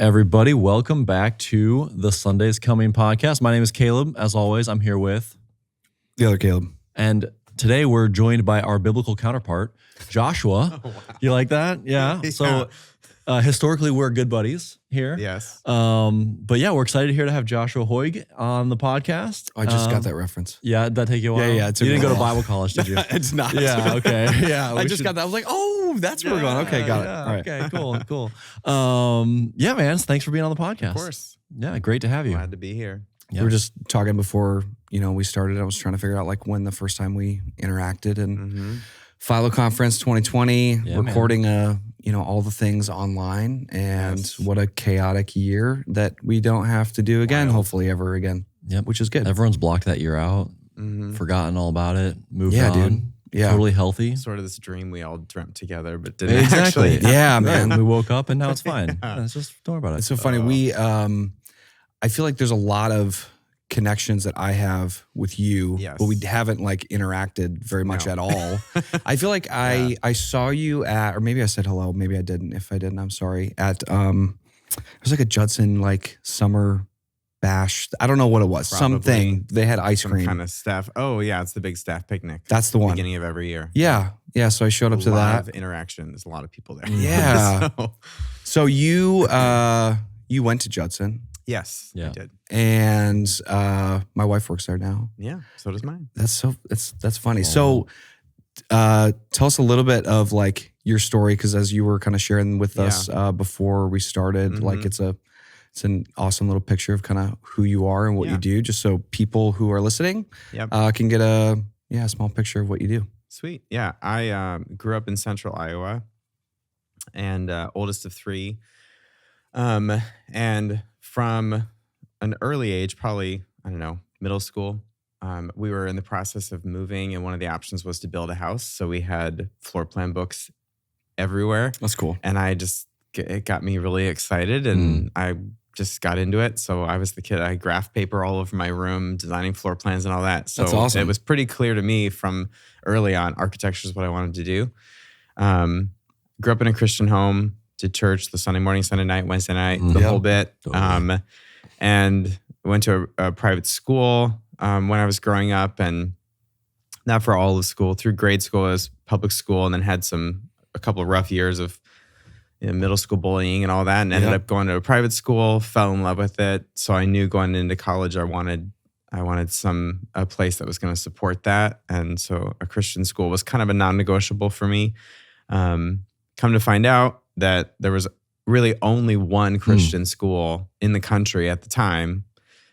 everybody. Welcome back to the Sunday's Coming podcast. My name is Kaleb. As always, I'm here with the other Kaleb. And today we're joined by our biblical counterpart, Joshua. Oh, wow. You like that? Yeah. So historically, we're good buddies here. Yes. But yeah, we're excited here to have Joshua Hoegh on the podcast. I just got that reference. Yeah, did that take you a while? Yeah. You didn't go to Bible college, did you? It's not. Yeah, okay. Yeah. I just got that. I was like, oh, that's where we're going. Okay, got it. All right. Okay, cool. Yeah, man. Thanks for being on the podcast. Of course. Yeah, great to have you. Glad to be here. Yeah. We were just talking before, we started. I was trying to figure out like when the first time we interacted and Philo Conference 2020, recording all the things online, and what a chaotic year that we don't have to do again, hopefully ever again. Yep. Which is good. Everyone's blocked that year out, forgotten all about it, moved on. Dude. Yeah. Totally healthy. Sort of this dream we all dreamt together, but didn't Exactly. actually. Yeah, man. We woke up and now it's fine. It's just, don't worry about it. It's so funny. We, I feel like there's a lot of connections that I have with you, but we haven't like interacted very much at all. I feel like I saw you at, or maybe I said hello, maybe I didn't. If I didn't, I'm sorry. At it was like a Judson like summer bash. I don't know what it was. Probably. Something they had ice cream. Kind of staff. Oh yeah, it's the big staff picnic. That's the one. Beginning of every year. Yeah. So I showed up to that. A lot of interaction. There's a lot of people there. Yeah. So you went to Judson. Yes, I did. And my wife works there now. Yeah, so does mine. That's funny. Oh. So tell us a little bit of like your story, because as you were kind of sharing with us before we started, like it's an awesome little picture of kind of who you are and what you do, just so people who are listening can get a small picture of what you do. Sweet. Yeah, I grew up in central Iowa, and oldest of three. And from an early age, probably, I don't know, middle school, we were in the process of moving, and one of the options was to build a house. So we had floor plan books everywhere. That's cool. And it got me really excited, and I just got into it. So I was the kid. I had graph paper all over my room, designing floor plans and all that. So that's awesome. It was pretty clear to me from early on, architecture is what I wanted to do. Grew up in a Christian home, did church the Sunday morning, Sunday night, Wednesday night, the whole bit. Totally. And went to a private school when I was growing up, and not for all of school. Through grade school as public school, and then had a couple of rough years of middle school bullying and all that, and ended up going to a private school, fell in love with it. So I knew going into college I wanted a place that was going to support that. And so a Christian school was kind of a non-negotiable for me. Come to find out that there was really only one Christian school in the country at the time,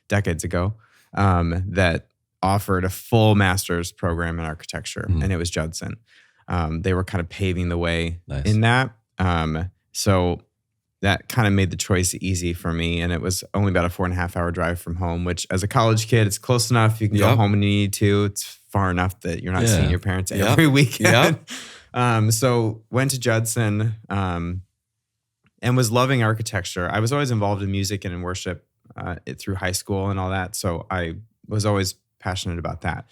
decades ago, that offered a full master's program in architecture, and it was Judson. They were kind of paving the way in that. So that kind of made the choice easy for me, and it was only about a 4.5 hour drive from home, which as a college kid, it's close enough. You can go home when you need to. It's far enough that you're not seeing your parents every weekend. So went to Judson, and was loving architecture. I was always involved in music and in worship through high school and all that. So I was always passionate about that,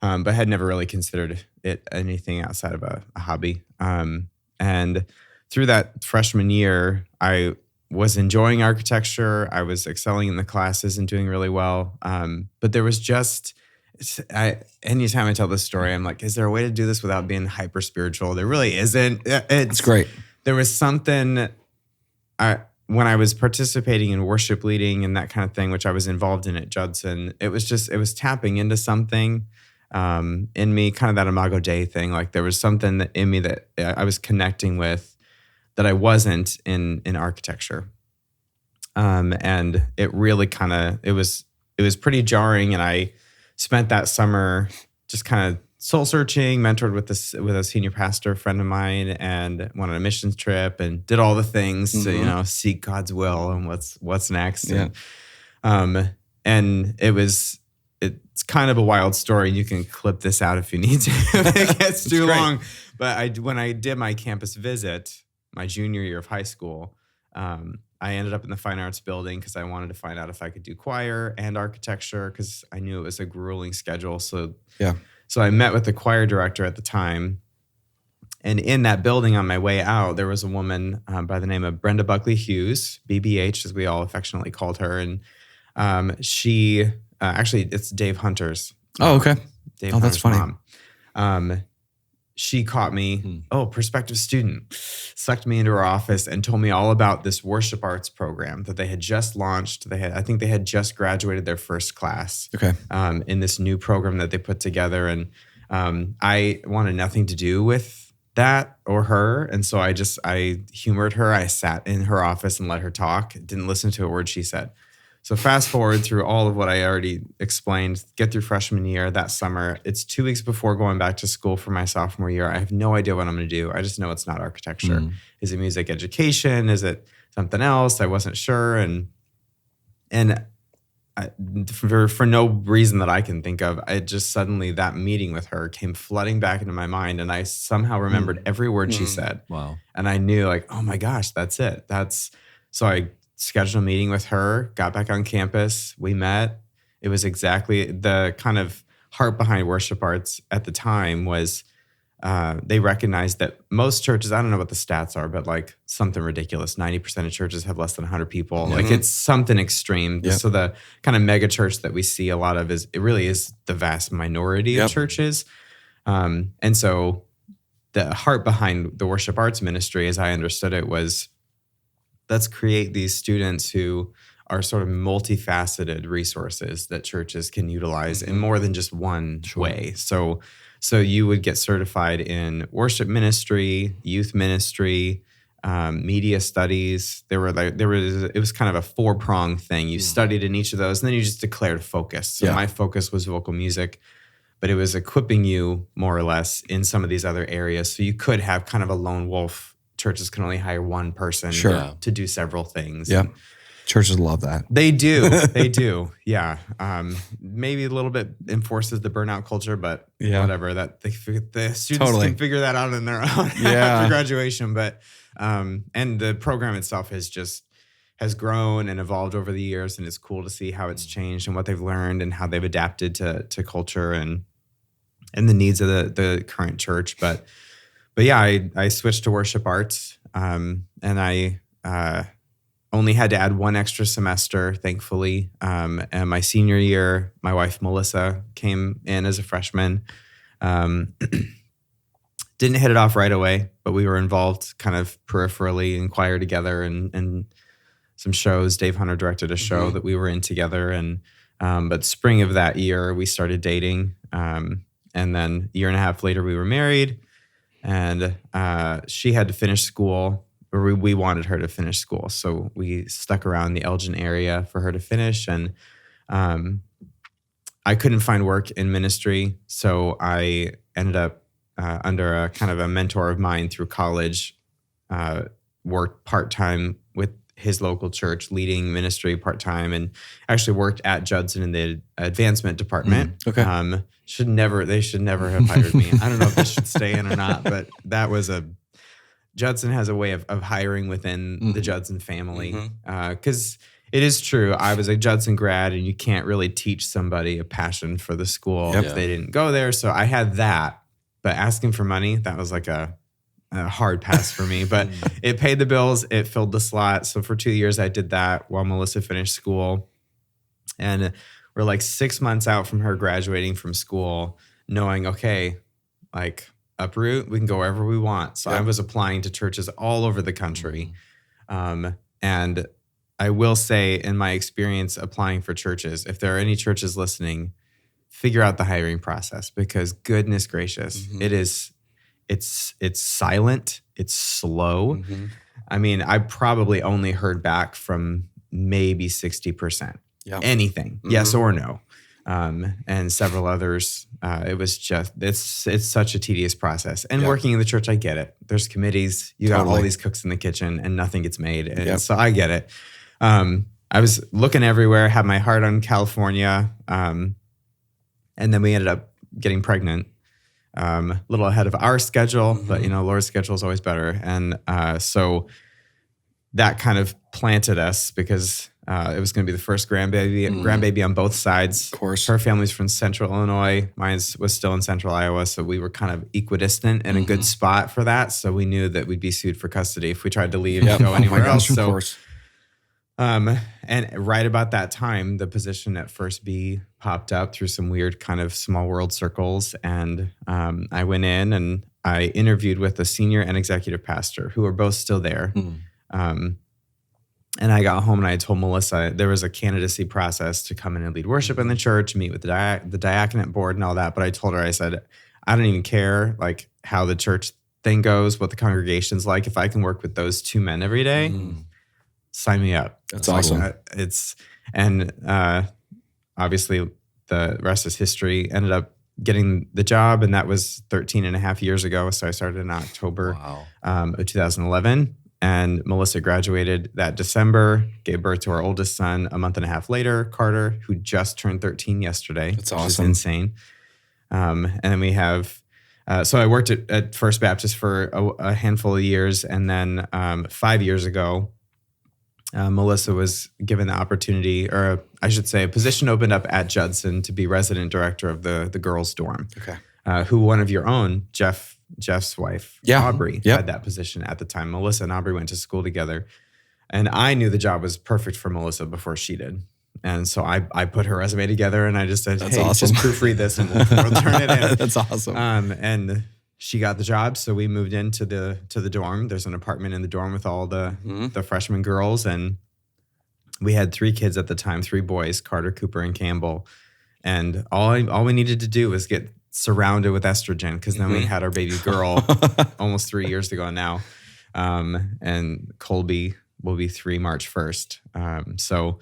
but had never really considered it anything outside of a hobby. And through that freshman year, I was enjoying architecture. I was excelling in the classes and doing really well. But there was anytime I tell this story, I'm like, is there a way to do this without being hyper spiritual? There really isn't. It's great. There was something when I was participating in worship leading and that kind of thing, which I was involved in at Judson, it was tapping into something in me, kind of that Imago Dei thing. Like there was something in me that I was connecting with that I wasn't in architecture. And it really it was pretty jarring. And I spent that summer just kind of soul searching, mentored with a senior pastor friend of mine, and went on a missions trip and did all the things to, seek God's will and what's next. Yeah. And it's kind of a wild story. You can clip this out if you need to, if it gets too long. But when I did my campus visit, my junior year of high school, I ended up in the fine arts building because I wanted to find out if I could do choir and architecture, because I knew it was a grueling schedule. So I met with the choir director at the time, And in that building on my way out, there was a woman by the name of Brenda Buckley Hughes, BBH, as we all affectionately called her. And she, actually, it's Dave Hunter's mom. Oh, okay. Dave Hunter's that's funny. Mom. She caught me, prospective student, sucked me into her office and told me all about this worship arts program that they had just launched. I think they had just graduated their first class in this new program that they put together. And I wanted nothing to do with that or her. And so I humored her. I sat in her office and let her talk, didn't listen to a word she said. So fast forward through all of what I already explained, get through freshman year that summer. It's 2 weeks before going back to school for my sophomore year. I have no idea what I'm going to do. I just know it's not architecture. Is it music education? Is it something else? I wasn't sure. And for no reason that I can think of, I just suddenly, that meeting with her came flooding back into my mind. And I somehow remembered every word she said. Wow. And I knew like, oh my gosh, that's it. So I scheduled a meeting with her, got back on campus. We met. It was exactly the kind of heart behind worship arts at the time was they recognized that most churches, I don't know what the stats are, but like something ridiculous. 90% of churches have less than 100 people. Like it's something extreme. So the kind of mega church that we see a lot of it really is the vast minority of churches. And so the heart behind the worship arts ministry, as I understood it, was let's create these students who are sort of multifaceted resources that churches can utilize in more than just one way. So you would get certified in worship ministry, youth ministry, media studies. It was kind of a 4-pronged thing. You studied in each of those, and then you just declared focus. So my focus was vocal music, but it was equipping you more or less in some of these other areas. So you could have kind of a lone wolf. Churches can only hire one person to do several things. Yeah. Churches love that. They do. They do. Yeah. Maybe a little bit enforces the burnout culture, but whatever. That the students can figure that out on their own after graduation. But and the program itself has grown and evolved over the years, and it's cool to see how it's changed and what they've learned and how they've adapted to culture and the needs of the current church. But yeah, I switched to worship arts, and I only had to add one extra semester, thankfully. And my senior year, my wife, Melissa, came in as a freshman. Didn't hit it off right away, but we were involved kind of peripherally in choir together and some shows. Dave Hunter directed a show that we were in together. And but spring of that year, we started dating. And then a year and a half later, we were married. And she had to finish school, or we wanted her to finish school. So we stuck around the Elgin area for her to finish. And I couldn't find work in ministry. So I ended up under a kind of a mentor of mine through college, worked part-time with his local church, leading ministry part-time, and actually worked at Judson in the advancement department. They should never have hired me. I don't know if they should stay in or not, but Judson has a way of hiring within the Judson family. Because it is true, I was a Judson grad, and you can't really teach somebody a passion for the school if they didn't go there. So I had that, but asking for money, that was like a hard pass for me, but it paid the bills. It filled the slot. So for 2 years, I did that while Melissa finished school. And we're like 6 months out from her graduating from school, knowing, okay, like uproot, we can go wherever we want. So I was applying to churches all over the country. And I will say, in my experience applying for churches, if there are any churches listening, figure out the hiring process, because goodness gracious, it's silent, it's slow. I mean, I probably only heard back from maybe 60%. Anything, yes or no. And several others. It was just, it's such a tedious process. And working in the church, I get it. There's committees, you got all these cooks in the kitchen, and nothing gets made. And so I get it. I was looking everywhere, had my heart on California. And then we ended up getting pregnant. A little ahead of our schedule, but Laura's schedule is always better. And so that kind of planted us, because It was going to be the first grandbaby on both sides. Of course. Her family's from Central Illinois. Mine was still in Central Iowa. So we were kind of equidistant and a good spot for that. So we knew that we'd be sued for custody if we tried to leave and go anywhere else. Of course. And right about that time, the position at First B popped up through some weird kind of small world circles. And I went in and I interviewed with a senior and executive pastor who are both still there. And I got home and I told Melissa there was a candidacy process to come in and lead worship in the church, meet with the diaconate board and all that. But I told her, I said, I don't even care like how the church thing goes, what the congregation's like. If I can work with those two men every day, sign me up. That's awesome. Obviously the rest is history. Ended up getting the job, and that was 13 and a half years ago. So I started in October of 2011. And Melissa graduated that December, gave birth to our oldest son a month and a half later, Carter, who just turned 13 yesterday. That's awesome. Which is insane. And then we have, so I worked at First Baptist for a handful of years. And then 5 years ago, Melissa was given the opportunity, or I should say a position opened up at Judson to be resident director of the girls' dorm. Okay. Who one of your own, Jeff's wife, Aubrey, had that position at the time. Melissa and Aubrey went to school together. And I knew the job was perfect for Melissa before she did. And so I put her resume together and I just said, That's hey, awesome. just proofread this and we'll turn it in. That's awesome. And she got the job. So we moved into the dorm. There's an apartment in the dorm with all the freshman girls. And we had 3 kids at the time, 3 boys, Carter, Cooper, and Campbell. And all we needed to do was get surrounded with estrogen, because then we had our baby girl almost 3 years ago now. And Colby will be 3 March 1st. So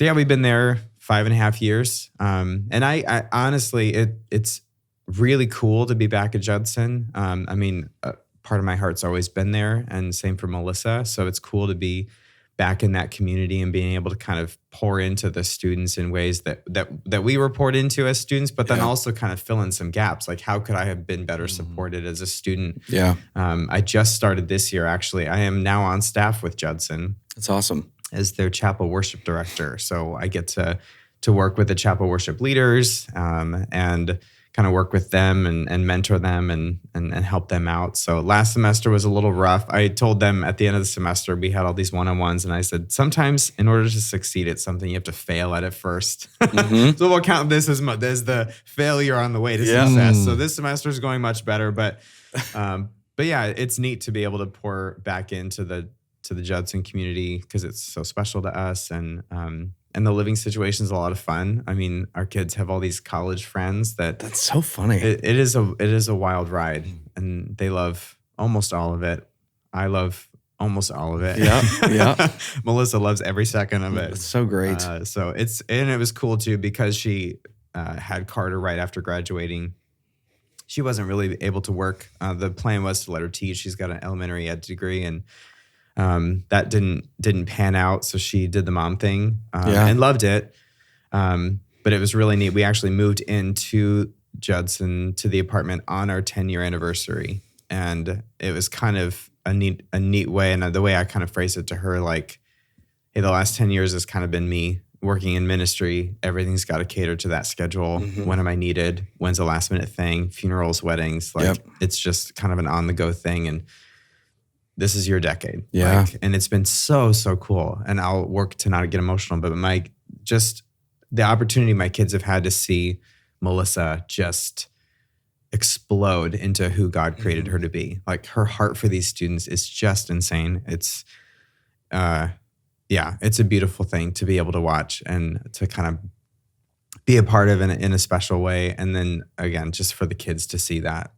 yeah, we've been there 5.5 years. And I honestly, it's really cool to be back at Judson. I mean, part of my heart's always been there, and same for Melissa. So it's cool to be back in that community and being able to kind of pour into the students in ways that we were poured into as students, but then also kind of fill in some gaps. Like, how could I have been better supported as a student? Yeah. I just started this year, actually. I am now on staff with Judson. That's awesome. As their chapel worship director. So I get to work with the chapel worship leaders and kind of work with them and mentor them and help them out. So last semester was a little rough. I told them at the end of the semester, we had all these one-on-ones, and I said, sometimes in order to succeed at something, you have to fail at it first. So we'll count this as the failure on the way to success. So this semester is going much better, but yeah, it's neat to be able to pour back into the Judson community, because it's so special to us. And the living situation is a lot of fun. I mean, our kids have all these college friends that's so funny. It is a wild ride, and they love almost all of it. I love almost all of it. Yeah. Melissa loves every second of it. It's so great. So it was cool too, because she had Carter right after graduating. She wasn't really able to work. The plan was to let her teach. She's got an elementary ed degree, and that didn't pan out. So she did the mom thing and loved it. But it was really neat. We actually moved into Judson to the apartment on our 10-year anniversary. And it was kind of a neat way. And the way I kind of phrased it to her, like, hey, the last 10 years has kind of been me working in ministry. Everything's got to cater to that schedule. When am I needed? When's the last minute thing? Funerals, weddings. It's just kind of an on the go thing. And this is your decade. Yeah. And it's been so cool. And I'll work to not get emotional, but the opportunity my kids have had to see Melissa just explode into who God created her to be. Like, her heart for these students is just insane. It's, it's a beautiful thing to be able to watch and to kind of be a part of in a special way. And then again, just for the kids to see that.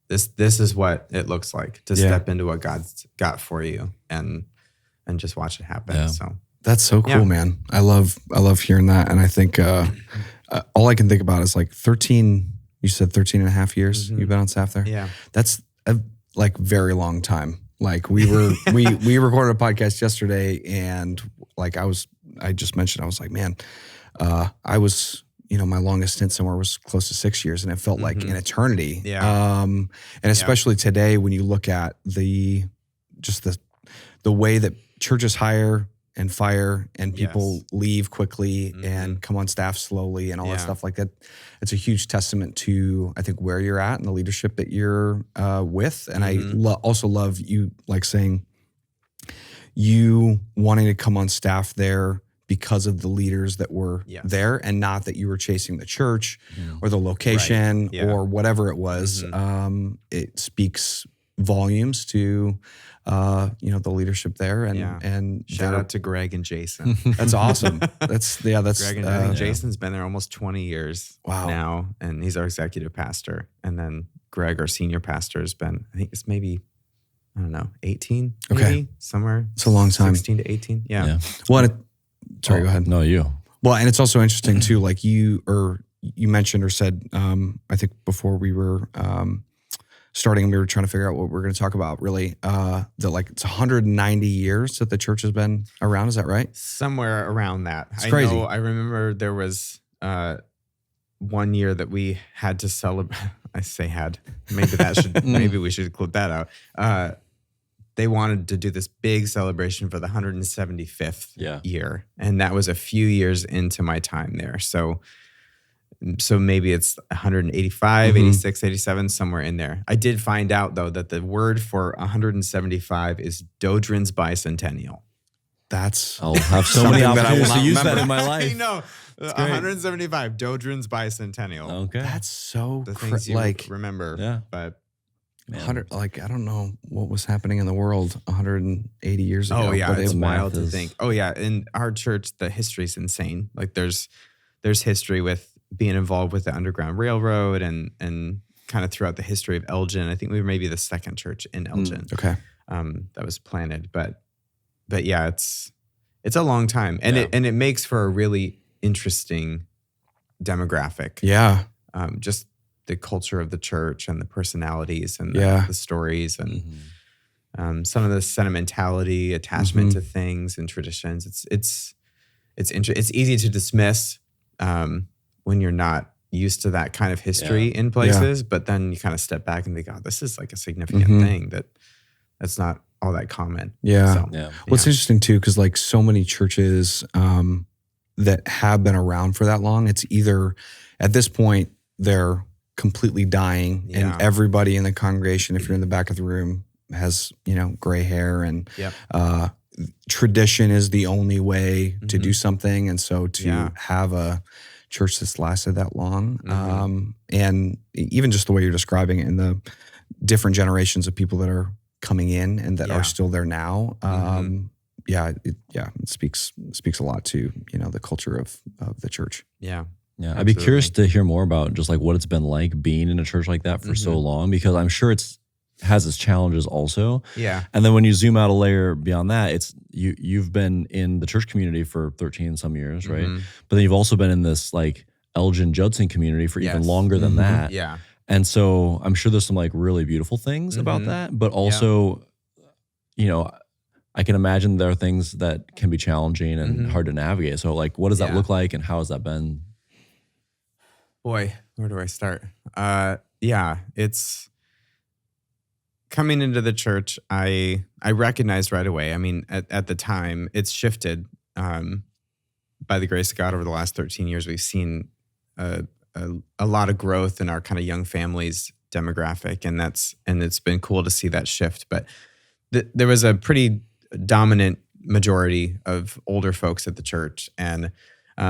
This is what it looks like to step into what God's got for you and just watch it happen. Yeah. So that's so cool, man. I love hearing that. And I think all I can think about is like 13, you said 13 and a half years you've been on staff there. Yeah. That's a very long time. Like we recorded a podcast yesterday, and like I just mentioned, I was like, man, I was, my longest stint somewhere was close to 6 years, and it felt like an eternity. Yeah. And especially today, when you look at the way that churches hire and fire, and people leave quickly and come on staff slowly and all that stuff like that. It's a huge testament to, I think, where you're at and the leadership that you're with. And I also love you like saying you wanting to come on staff there because of the leaders that were there, and not that you were chasing the church or the location or whatever it was. It speaks volumes to the leadership there, and shout out to Greg and Jason. That's awesome. That's Greg and I think Jason's been there almost 20 years now, and he's our executive pastor. And then Greg, our senior pastor, has been, I think it's maybe, I don't know, 18, maybe, somewhere. It's a long time. 16 to 18. Yeah. Well, sorry, go ahead. No, you. Well, and it's also interesting too, like you mentioned or said, I think before we were starting, we were trying to figure out what we're going to talk about, really, that like it's 190 years that the church has been around. Is that right? Somewhere around that. It's crazy. I remember there was one year that we had to celebrate. I say had. Maybe we should clip that out. They wanted to do this big celebration for the 175th year. And that was a few years into my time there. So maybe it's 185, 86, 87, somewhere in there. I did find out, though, that the word for 175 is Dodrin's bicentennial. I'll have so many opportunities to use that in my life. I know. 175, Dodrin's bicentennial. Okay. That's so the things you remember. Yeah. But 100, like, I don't know what was happening in the world 180 years ago. Oh, yeah. But It's wild to think. Oh, yeah. In our church, the history is insane. Like, there's history with being involved with the Underground Railroad and kind of throughout the history of Elgin. I think we were maybe the second church in Elgin. That was planted. But yeah, it's a long time. And it makes for a really interesting demographic. Yeah. Just the culture of the church and the personalities and the stories and some of the sentimentality, attachment to things and traditions. It's easy to dismiss when you're not used to that kind of history in places, but then you kind of step back and think, oh, this is like a significant thing that's not all that common. Yeah. So, Well, it's interesting too, because like so many churches that have been around for that long, it's either at this point they're completely dying and everybody in the congregation, if you're in the back of the room, has, gray hair and tradition is the only way to do something. And so to have a church that's lasted that long, and even just the way you're describing it and the different generations of people that are coming in and that are still there now, it speaks a lot to, the culture of the church. Yeah. Yeah, I'd be curious to hear more about just like what it's been like being in a church like that for so long, because I'm sure has its challenges also. Yeah. And then when you zoom out a layer beyond that, it's you've been in the church community for 13 some years, right? But then you've also been in this like Elgin Judson community for even longer than that. Yeah. And so I'm sure there's some like really beautiful things about that, but also, I can imagine there are things that can be challenging and hard to navigate. So like, what does that look like and how has that been? Boy, where do I start? It's coming into the church. I recognized right away. I mean, at the time, it's shifted. By the grace of God, over the last 13 years, we've seen a lot of growth in our kind of young families demographic, and it's been cool to see that shift. But there was a pretty dominant majority of older folks at the church, and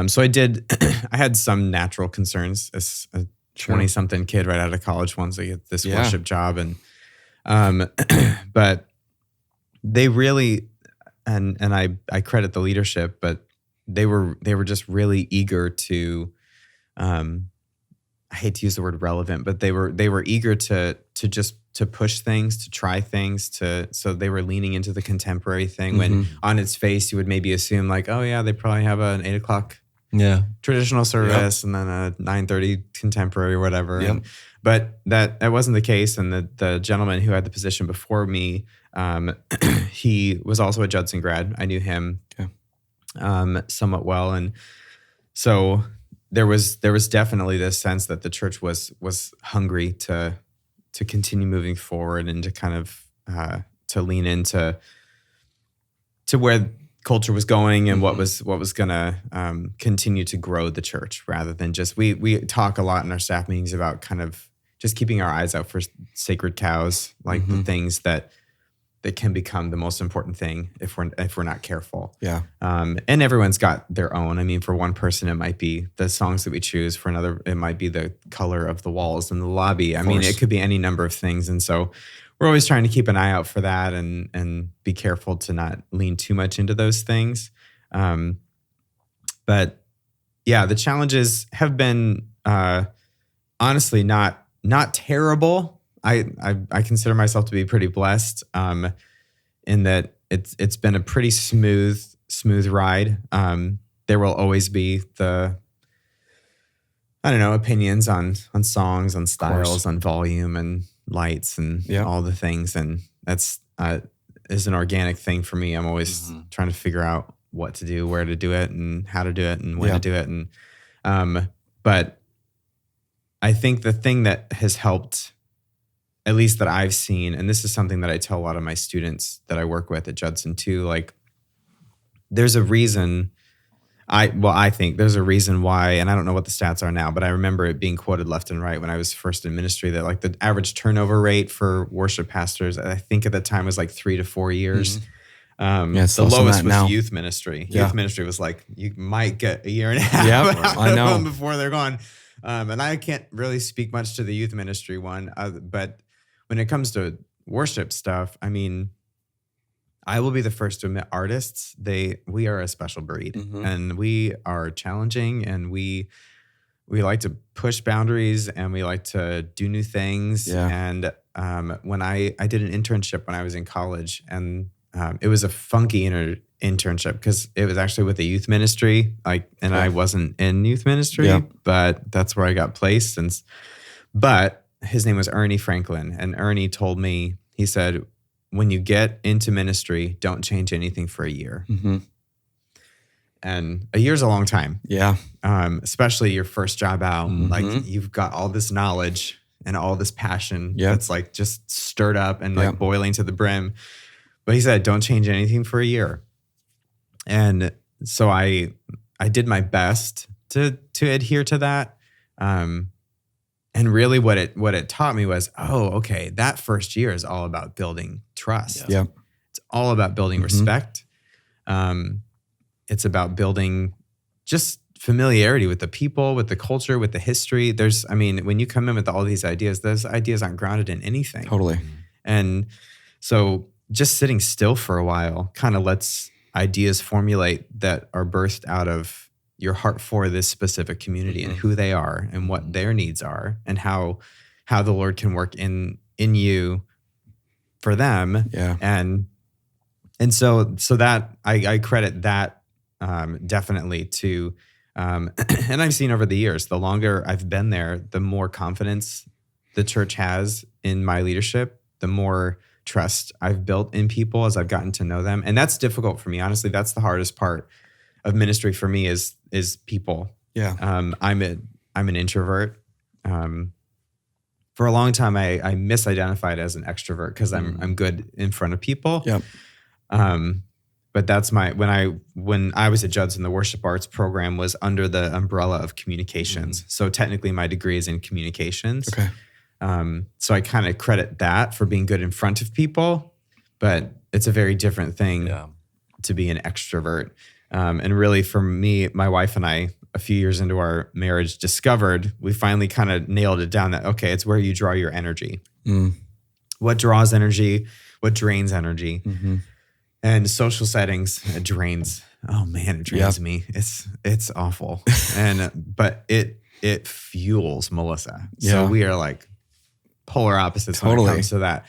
so I had some natural concerns as a 20-something kid right out of college once I get this worship job. And, but they really, and I credit the leadership, but they were just really eager to, I hate to use the word relevant, but they were eager to push things, to try things, so they were leaning into the contemporary thing when on its face you would maybe assume like, oh yeah, they probably have an 8:00 traditional service and then a 9:30 contemporary or whatever. But that wasn't the case. And the gentleman who had the position before me, he was also a Judson grad. I knew him somewhat well. And so there was definitely this sense that the church was hungry to continue moving forward and to kind of to lean into where culture was going and what was going to continue to grow the church, rather than just we talk a lot in our staff meetings about kind of just keeping our eyes out for sacred cows, like the things that can become the most important thing if we're not careful. Yeah. And everyone's got their own. I mean, for one person, it might be the songs that we choose. For another, it might be the color of the walls in the lobby. I mean, it could be any number of things. And so we're always trying to keep an eye out for that and be careful to not lean too much into those things. But yeah, the challenges have been honestly not terrible. I consider myself to be pretty blessed in that it's been a pretty smooth ride. There will always be the opinions on songs, on styles, on volume and lights and all the things, and that's is an organic thing for me. I'm always trying to figure out what to do, where to do it, and how to do it, and when to do it, and but I think the thing that has helped, at least that I've seen, and this is something that I tell a lot of my students that I work with at Judson too, like there's a reason, I think there's a reason why, and I don't know what the stats are now, but I remember it being quoted left and right when I was first in ministry that like the average turnover rate for worship pastors, I think at the time was like 3 to 4 years. The lowest was youth ministry. Yeah. Youth ministry was like, you might get a year and a half I know. before they're gone. And I can't really speak much to the youth ministry one, but when it comes to worship stuff, I mean, I will be the first to admit artists, we are a special breed and we are challenging and we like to push boundaries and we like to do new things. Yeah. And when I did an internship when I was in college, and it was a funky internship because it was actually with a youth ministry, I wasn't in youth ministry, but that's where I got placed. But his name was Ernie Franklin, and Ernie told me, he said, when you get into ministry, don't change anything for a year. And a year's a long time. Yeah. Especially your first job out. Like you've got all this knowledge and all this passion that's like just stirred up and like boiling to the brim. But he said, don't change anything for a year. And so I did my best to adhere to that. And really what it taught me was, okay, that first year is all about building trust. Yeah. It's all about building respect. It's about building just familiarity with the people, with the culture, with the history. When you come in with all these ideas, those ideas aren't grounded in anything. Totally. And so just sitting still for a while kind of lets ideas formulate that are birthed out of your heart for this specific community and who they are and what their needs are and how the Lord can work in you for them. Yeah. And so that I credit that definitely to, and I've seen over the years, the longer I've been there, the more confidence the church has in my leadership, the more trust I've built in people as I've gotten to know them. And that's difficult for me. Honestly, that's the hardest part of ministry for me is people. Yeah. I'm an introvert. For a long time, I misidentified as an extrovert because I'm good in front of people. Yep. But that's when I was at Judson, the worship arts program was under the umbrella of communications. So technically my degree is in communications. Okay. So I kind of credit that for being good in front of people, but it's a very different thing to be an extrovert. And really for me, my wife and I, a few years into our marriage, discovered, we finally kind of nailed it down that, okay, it's where you draw your energy. What draws energy, what drains energy. And social settings, it drains. Oh man, it drains me. It's awful. But it fuels Melissa. So we are like polar opposites when it comes to that.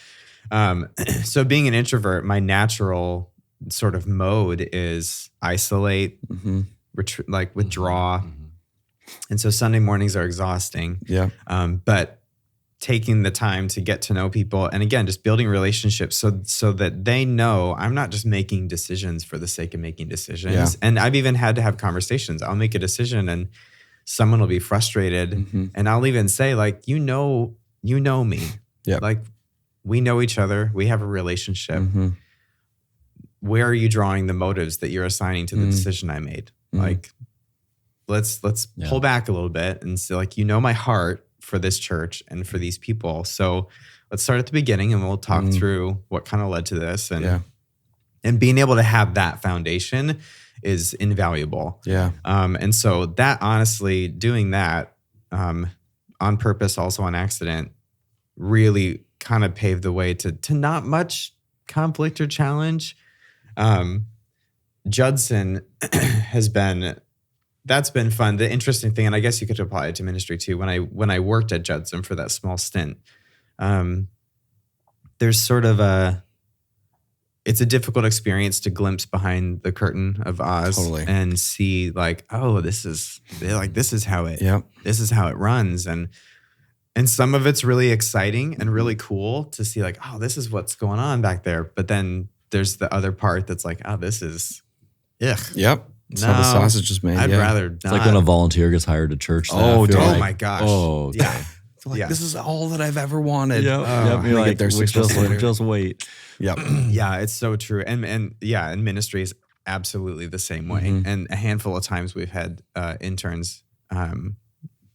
So being an introvert, my natural sort of mode is isolate, withdraw. And so Sunday mornings are exhausting. Yeah. But taking the time to get to know people, and again, just building relationships so that they know I'm not just making decisions for the sake of making decisions. Yeah. And I've even had to have conversations. I'll make a decision and someone will be frustrated, and I'll even say, like, you know me. Yeah. Like, we know each other. We have a relationship. where are you drawing the motives that you're assigning to the decision I made? Like, let's pull back a little bit and say, like, my heart for this church and for these people. So let's start at the beginning and we'll talk through what kind of led to this. And being able to have that foundation is invaluable. Yeah. And so that, honestly, doing that on purpose, also on accident, really kind of paved the way to not much conflict or challenge. Judson that's been fun. The interesting thing, and I guess you could apply it to ministry too. When I worked at Judson for that small stint, there's sort of it's a difficult experience to glimpse behind the curtain of Oz and see, like, oh, this is how it runs. And some of it's really exciting and really cool to see, like, oh, this is what's going on back there. But then there's the other part that's like, oh, this is, ugh. Yep. That's how the sausage is made. I'd rather It's like when a volunteer gets hired to church. Oh, my gosh. Oh, okay. Yeah. Like, this is all that I've ever wanted. Yep. You're like, there 6 months later. just wait. Yep. Yeah, it's so true. And ministry is absolutely the same way. And a handful of times we've had interns,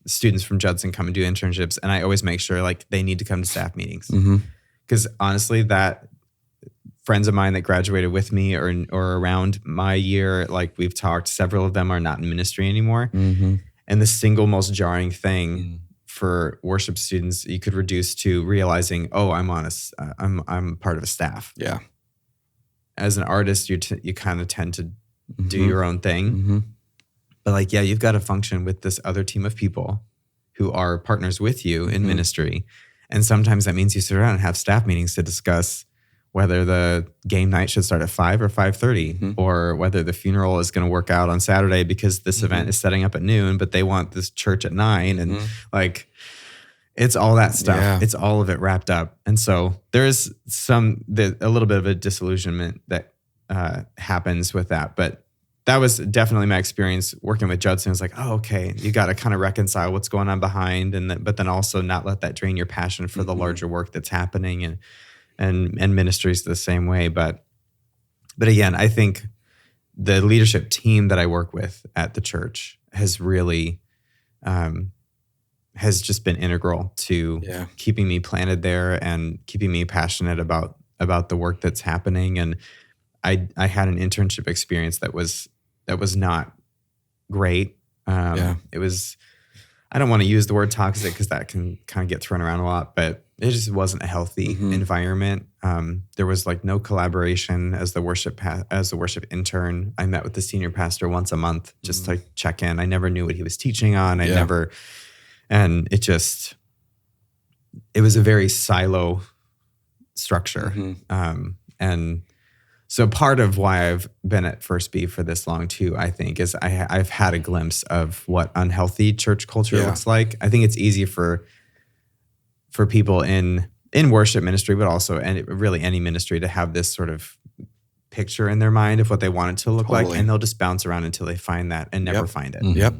students from Judson come and do internships, and I always make sure, like, they need to come to staff meetings. Because honestly, that friends of mine that graduated with me or around my year, like, we've talked, several of them are not in ministry anymore. And the single most jarring thing for worship students you could reduce to realizing, oh, I'm part of a staff. Yeah. As an artist, you kind of tend to do your own thing. But, like, yeah, you've got to function with this other team of people who are partners with you in ministry. And sometimes that means you sit around and have staff meetings to discuss whether the game night should start at 5 or 5:30, or whether the funeral is going to work out on Saturday because this event is setting up at noon, but they want this church at 9. And like, it's all that stuff. Yeah. It's all of it wrapped up. And so there is a little bit of a disillusionment that happens with that. But that was definitely my experience working with Judson. It's like, oh, okay, you got to kind of reconcile what's going on behind, but then also not let that drain your passion for the larger work that's happening. And ministries the same way. But again, I think the leadership team that I work with at the church has really has just been integral to keeping me planted there and keeping me passionate about the work that's happening. And I had an internship experience that was not great. It was, I don't want to use the word toxic because that can kind of get thrown around a lot, but it just wasn't a healthy environment. There was, like, no collaboration as the worship intern. I met with the senior pastor once a month just to check in. I never knew what he was teaching on. And it was a very silo structure. And so part of why I've been at First B for this long too, I think, is I've had a glimpse of what unhealthy church culture looks like. I think it's easy for people in worship ministry, but also really any ministry, to have this sort of picture in their mind of what they want it to look like, and they'll just bounce around until they find that and never find it.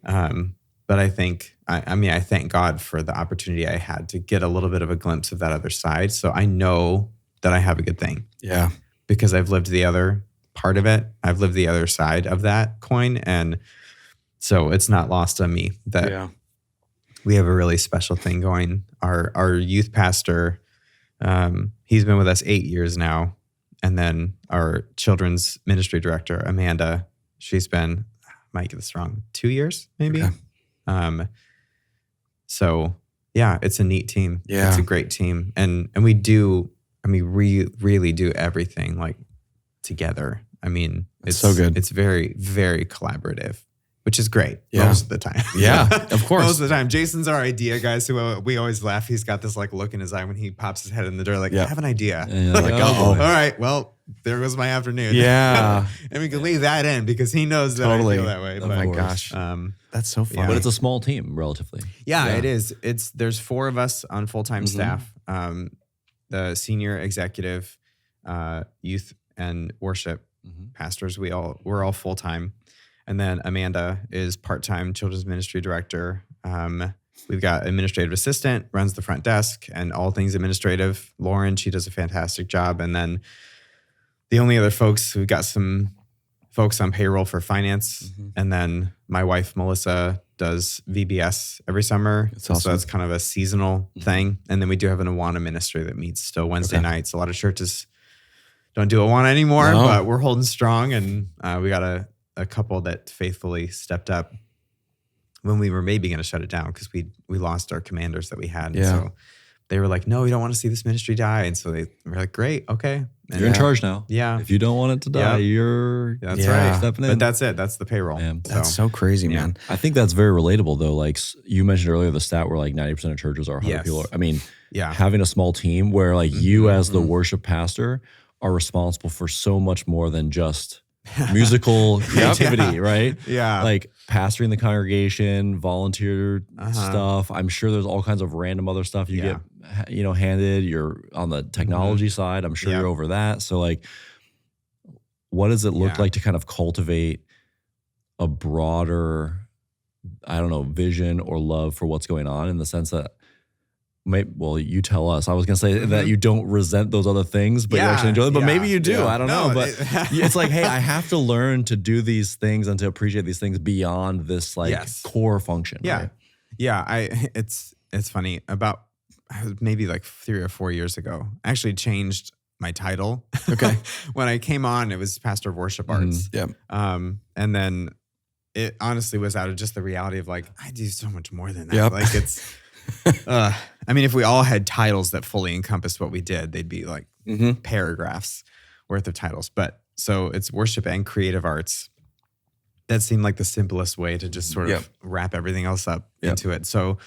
But I think, I thank God for the opportunity I had to get a little bit of a glimpse of that other side. So I know that I have a good thing. Yeah. Because I've lived the other part of it. I've lived the other side of that coin. And so it's not lost on me that we have a really special thing going. Our youth pastor, he's been with us 8 years now. And then our children's ministry director, Amanda, she's been, I might get this wrong, 2 years maybe. Okay. So yeah, it's a neat team. Yeah. It's a great team. And we really do everything, like, together. I mean, it's so good. It's very, very collaborative, which is great most of the time. Yeah, of course. Most of the time. Jason's our idea guy, so we always laugh. He's got this, like, look in his eye when he pops his head in the door, like, I have an idea. And like, all right, well, there goes my afternoon. Yeah. And we can leave that in because he knows that I feel that way. Oh my gosh. That's so fun. But it's a small team, relatively. Yeah, it is. There's 4 of us on full-time staff. The senior executive, youth and worship pastors, we're all full-time. And then Amanda is part-time children's ministry director. We've got administrative assistant, runs the front desk and all things administrative. Lauren, she does a fantastic job. And then the only other folks, we've got some folks on payroll for finance. And then my wife, Melissa, does VBS every summer. That's awesome. So that's kind of a seasonal thing. And then we do have an Awana ministry that meets still Wednesday nights. A lot of churches don't do Awana anymore, but we're holding strong. And we got a couple that faithfully stepped up when we were maybe going to shut it down because we lost our commanders that we had. And so they were like, no, we don't want to see this ministry die. And so they were like, great, okay. And you're in charge now. Yeah. If you don't want it to die, you're right. Stepping in. But that's it. That's the payroll. That's so crazy, man. I think that's very relatable though. Like you mentioned earlier, the stat where like 90% of churches are 100 people. I mean, having a small team where like you as the worship pastor are responsible for so much more than just musical creativity, right? Yeah. Like pastoring the congregation, volunteer stuff. I'm sure there's all kinds of random other stuff you get, handed. You're on the technology side. I'm sure you're over that. So like, what does it look like to kind of cultivate a broader, I don't know, vision or love for what's going on in the sense that well, you tell us. I was going to say that you don't resent those other things, but you actually enjoy them. But maybe you do. I don't know. But it's like, hey, I have to learn to do these things and to appreciate these things beyond this like core function. Yeah. Right? Yeah. It's funny. About maybe like 3 or 4 years ago, I actually changed my title. Okay. When I came on, it was Pastor of Worship Arts. And then it honestly was out of just the reality of like, I do so much more than that. Like it's... I mean, if we all had titles that fully encompassed what we did, they'd be like paragraphs worth of titles. But so it's worship and creative arts. That seemed like the simplest way to just sort of wrap everything else up into it. So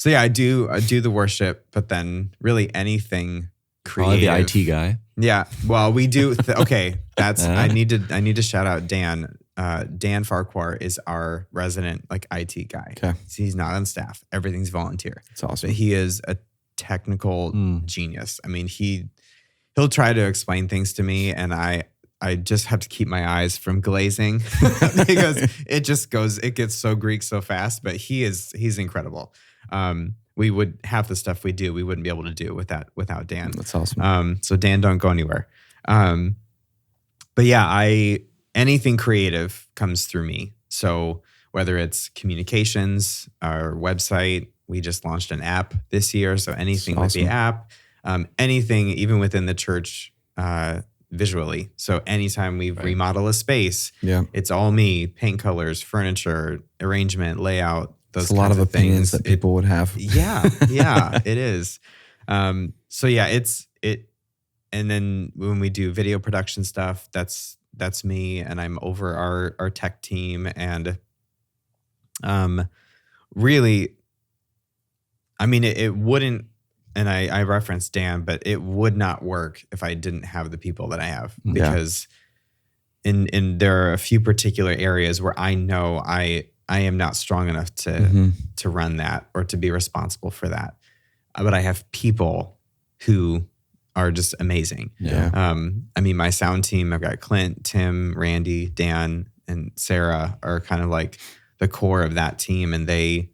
yeah, I do the worship, but then really anything creative. Probably the IT guy. Yeah. Well, we do. Okay. That's, I need to shout out Dan. Dan Farquhar is our resident like IT guy. Okay. So he's not on staff. Everything's volunteer. That's awesome. But he is a technical genius. I mean, he'll try to explain things to me and I just have to keep my eyes from glazing because it gets so Greek so fast, but he's incredible. We would have the stuff we do, we wouldn't be able to do without Dan. That's awesome. So Dan, don't go anywhere. But yeah, anything creative comes through me. So whether it's communications, our website, we just launched an app this year. So anything with the app, anything even within the church visually. So anytime we remodel a space, it's all me, paint colors, furniture, arrangement, layout, those it's a lot of opinions things that people would have. Yeah, it is. So yeah, it. And then when we do video production stuff, that's me, and I'm over our tech team. And really, I mean, it wouldn't, and I referenced Dan, but it would not work if I didn't have the people that I have, because in there are a few particular areas where I know I am not strong enough to run that or to be responsible for that. But I have people who are just amazing. I mean, my sound team, I've got Clint, Tim, Randy, Dan, and Sarah are kind of like the core of that team. And they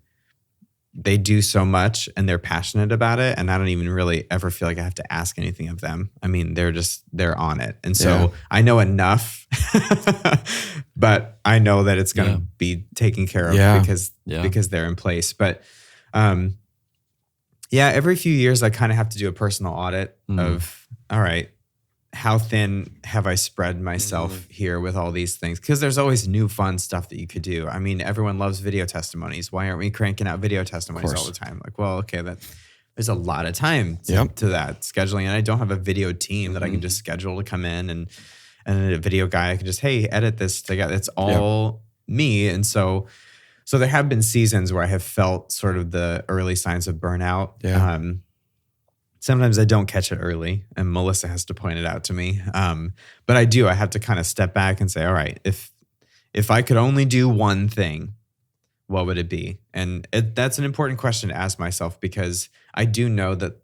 do so much and they're passionate about it. And I don't even really ever feel like I have to ask anything of them. I mean, they're on it. And so I know enough, but I know that it's going to be taken care of because they're in place. But every few years I kind of have to do a personal audit of, all right, how thin have I spread myself here with all these things? Because there's always new fun stuff that you could do. I mean, everyone loves video testimonies. Why aren't we cranking out video testimonies all the time? Like, well, okay, there's a lot of time to that scheduling. And I don't have a video team that I can just schedule to come in and a video guy, I can just, hey, edit this together. It's all me. And so there have been seasons where I have felt sort of the early signs of burnout. Sometimes I don't catch it early, and Melissa has to point it out to me. But I do. I have to kind of step back and say, all right, if I could only do one thing, what would it be? And that's an important question to ask myself, because I do know that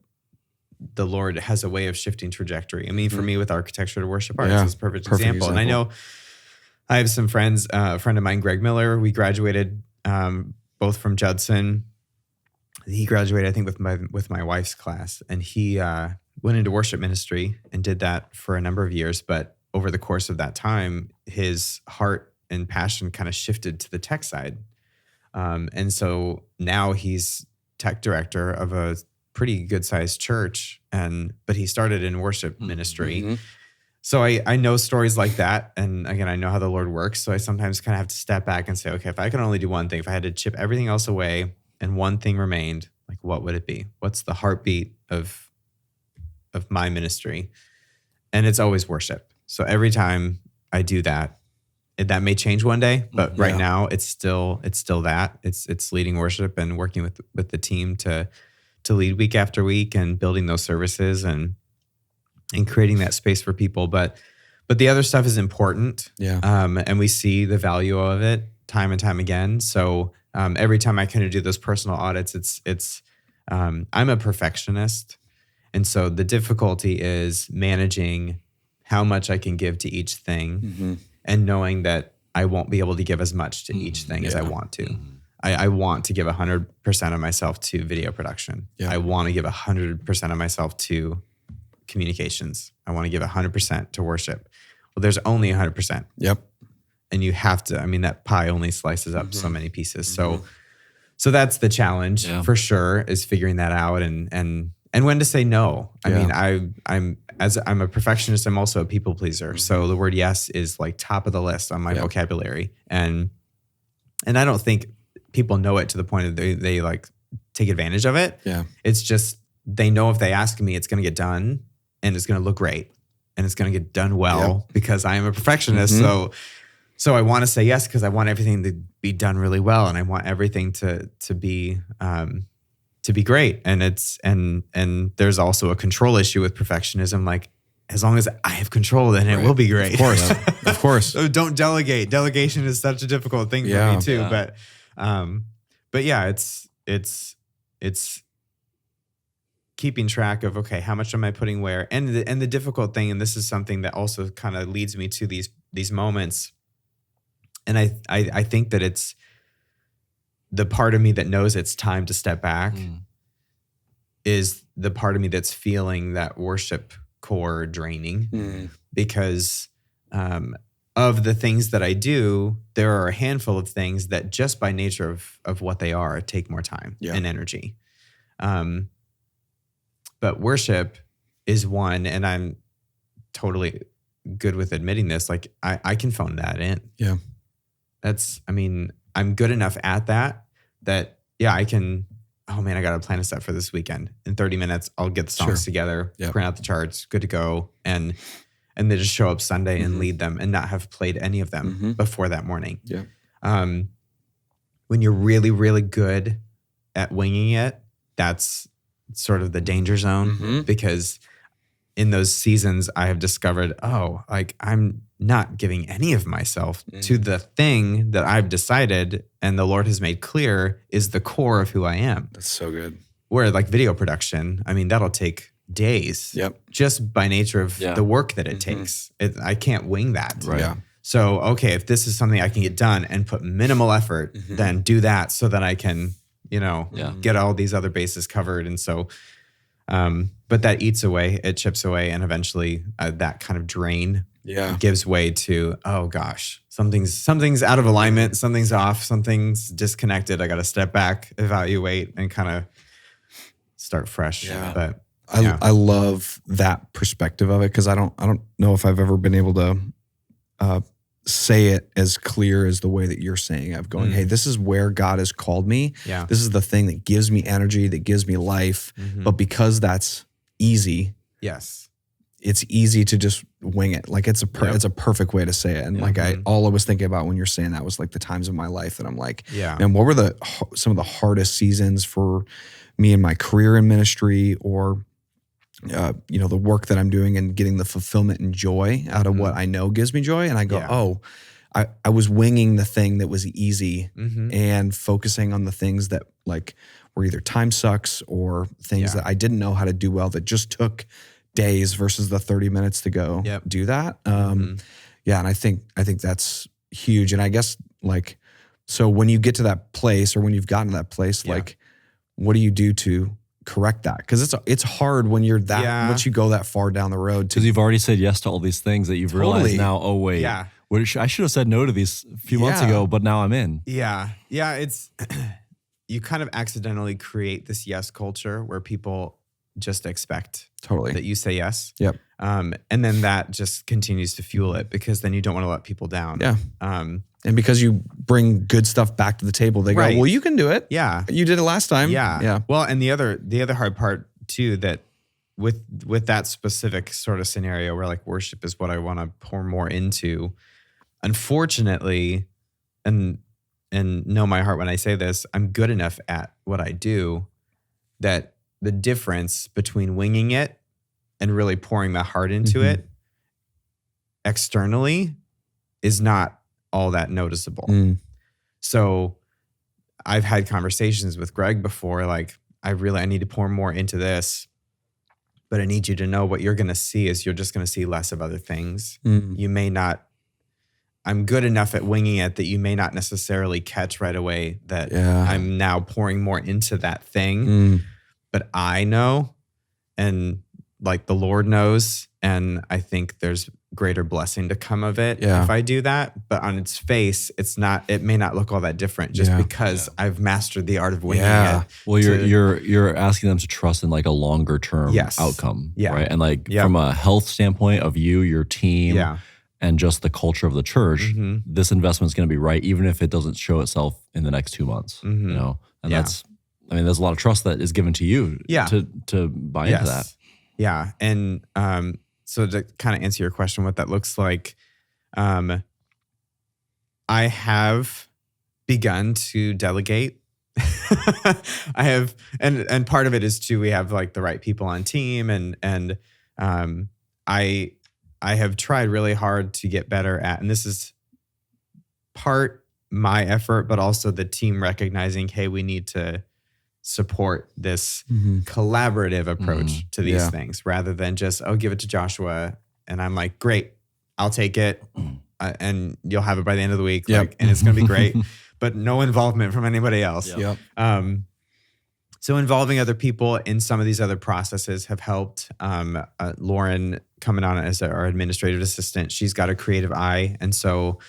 the Lord has a way of shifting trajectory. I mean, for me with architecture to worship arts is a perfect example. And I know I have some friends, a friend of mine, Greg Miller, we graduated both from Judson. He graduated, I think, with my wife's class, and he went into worship ministry and did that for a number of years. But over the course of that time, his heart and passion kind of shifted to the tech side. And so now he's tech director of a pretty good sized church. But he started in worship ministry. Mm-hmm. So I know stories like that. And again, I know how the Lord works. So I sometimes kind of have to step back and say, okay, if I can only do one thing, if I had to chip everything else away and one thing remained, like what would it be? What's the heartbeat of my ministry? And it's always worship. So every time I do that, that may change one day, but right now it's still that. It's leading worship and working with the team to lead week after week and building those services and creating that space for people. But the other stuff is important. Yeah. And we see the value of it time and time again. So every time I kind of do those personal audits, it's I'm a perfectionist. And so the difficulty is managing how much I can give to each thing and knowing that I won't be able to give as much to each thing as I want to. I want to give 100% of myself to video production. Yeah. I want to give 100% of myself to communications. I want to give 100% to worship. Well, there's only 100%. Yep. And you have to, that pie only slices up so many pieces. So that's the challenge for sure, is figuring that out and when to say no. I'm a perfectionist. I'm also a people pleaser. So the word yes is like top of the list on my vocabulary. And I don't think people know it to the point of they like take advantage of it. Yeah. It's just, they know if they ask me, it's going to get done and it's going to look great and it's going to get done well because I am a perfectionist. So I want to say yes because I want everything to be done really well and I want everything to be great. And there's also a control issue with perfectionism. Like, as long as I have control, then it will be great. Of course. Of course. So don't delegate. Delegation is such a difficult thing for me too. Yeah. But yeah, it's keeping track of, okay, how much am I putting where? And the difficult thing, and this is something that also kind of leads me to these moments. And I think that it's the part of me that knows it's time to step back is the part of me that's feeling that worship core draining because of the things that I do, there are a handful of things that just by nature of what they are take more time and energy. But worship is one, and I'm totally good with admitting this. Like I can phone that in. Yeah. I'm good enough at that I can, oh man, I got to plan a set for this weekend. In 30 minutes, I'll get the songs together, print out the charts, good to go. And they just show up Sunday and lead them and not have played any of them before that morning. Yeah. When you're really, really good at winging it, that's sort of the danger zone because in those seasons I have discovered, I'm not giving any of myself to the thing that I've decided and the Lord has made clear is the core of who I am. That's so good. Where like video production, that'll take days just by nature of the work that it takes. I can't wing that. Right. Yeah. So, okay, if this is something I can get done and put minimal effort, then do that so that I can, get all these other bases covered. And so, but that eats away, it chips away. And eventually that kind of drain gives way to, oh gosh, something's out of alignment, something's off, something's disconnected. I got to step back, evaluate, and kind of start fresh. Yeah. But I love that perspective of it because I don't know if I've ever been able to say it as clear as the way that you're saying it, of going, hey, this is where God has called me. Yeah. This is the thing that gives me energy, that gives me life. But because that's easy, it's easy to just wing it. Like it's a perfect way to say it. And all I was thinking about when you're saying that was like the times of my life that I'm like, and what were some of the hardest seasons for me in my career in ministry or the work that I'm doing and getting the fulfillment and joy out of what I know gives me joy. And I go, I was winging the thing that was easy and focusing on the things that like were either time sucks or things that I didn't know how to do well that just took days versus the 30 minutes to go do that. And I think that's huge. And I guess like, so when you get to that place or when you've gotten to that place, like what do you do to correct that? Because it's hard when you're that once you go that far down the road. Because you've already said yes to all these things that you've realized now. Oh wait, I should have said no to these a few months ago, but now I'm in. Yeah. It's you kind of accidentally create this yes culture where people just expect that you say yes. Yep. And then that just continues to fuel it because then you don't want to let people down. Yeah. And because you bring good stuff back to the table, they go, well, you can do it. Yeah. You did it last time. Yeah. Yeah. Well, and the other hard part too, that with that specific sort of scenario where like worship is what I want to pour more into, unfortunately, and know my heart when I say this, I'm good enough at what I do that the difference between winging it and really pouring my heart into it externally is not all that noticeable. So I've had conversations with Greg before, like, I need to pour more into this, but I need you to know what you're going to see is you're just going to see less of other things. You may not, I'm good enough at winging it that you may not necessarily catch right away that I'm now pouring more into that thing. But I know, and like the Lord knows, and I think there's greater blessing to come of it if I do that. But on its face, it may not look all that different just because I've mastered the art of winging it. Well, you're asking them to trust in like a longer term outcome, right? And like from a health standpoint of you, your team, and just the culture of the church, this investment is going to be right, even if it doesn't show itself in the next 2 months. You know, and there's a lot of trust that is given to you to buy into that. Yeah. And so to kind of answer your question, what that looks like, I have begun to delegate. I have, and part of it is too, we have like the right people on team, and I have tried really hard to get better at, and this is part my effort, but also the team recognizing, hey, we need to support this collaborative approach to these things rather than just, give it to Joshua. And I'm like, great, I'll take it. And you'll have it by the end of the week. Like, and it's going to be great, but no involvement from anybody else. So involving other people in some of these other processes have helped. Lauren coming on as our administrative assistant, she's got a creative eye. And so,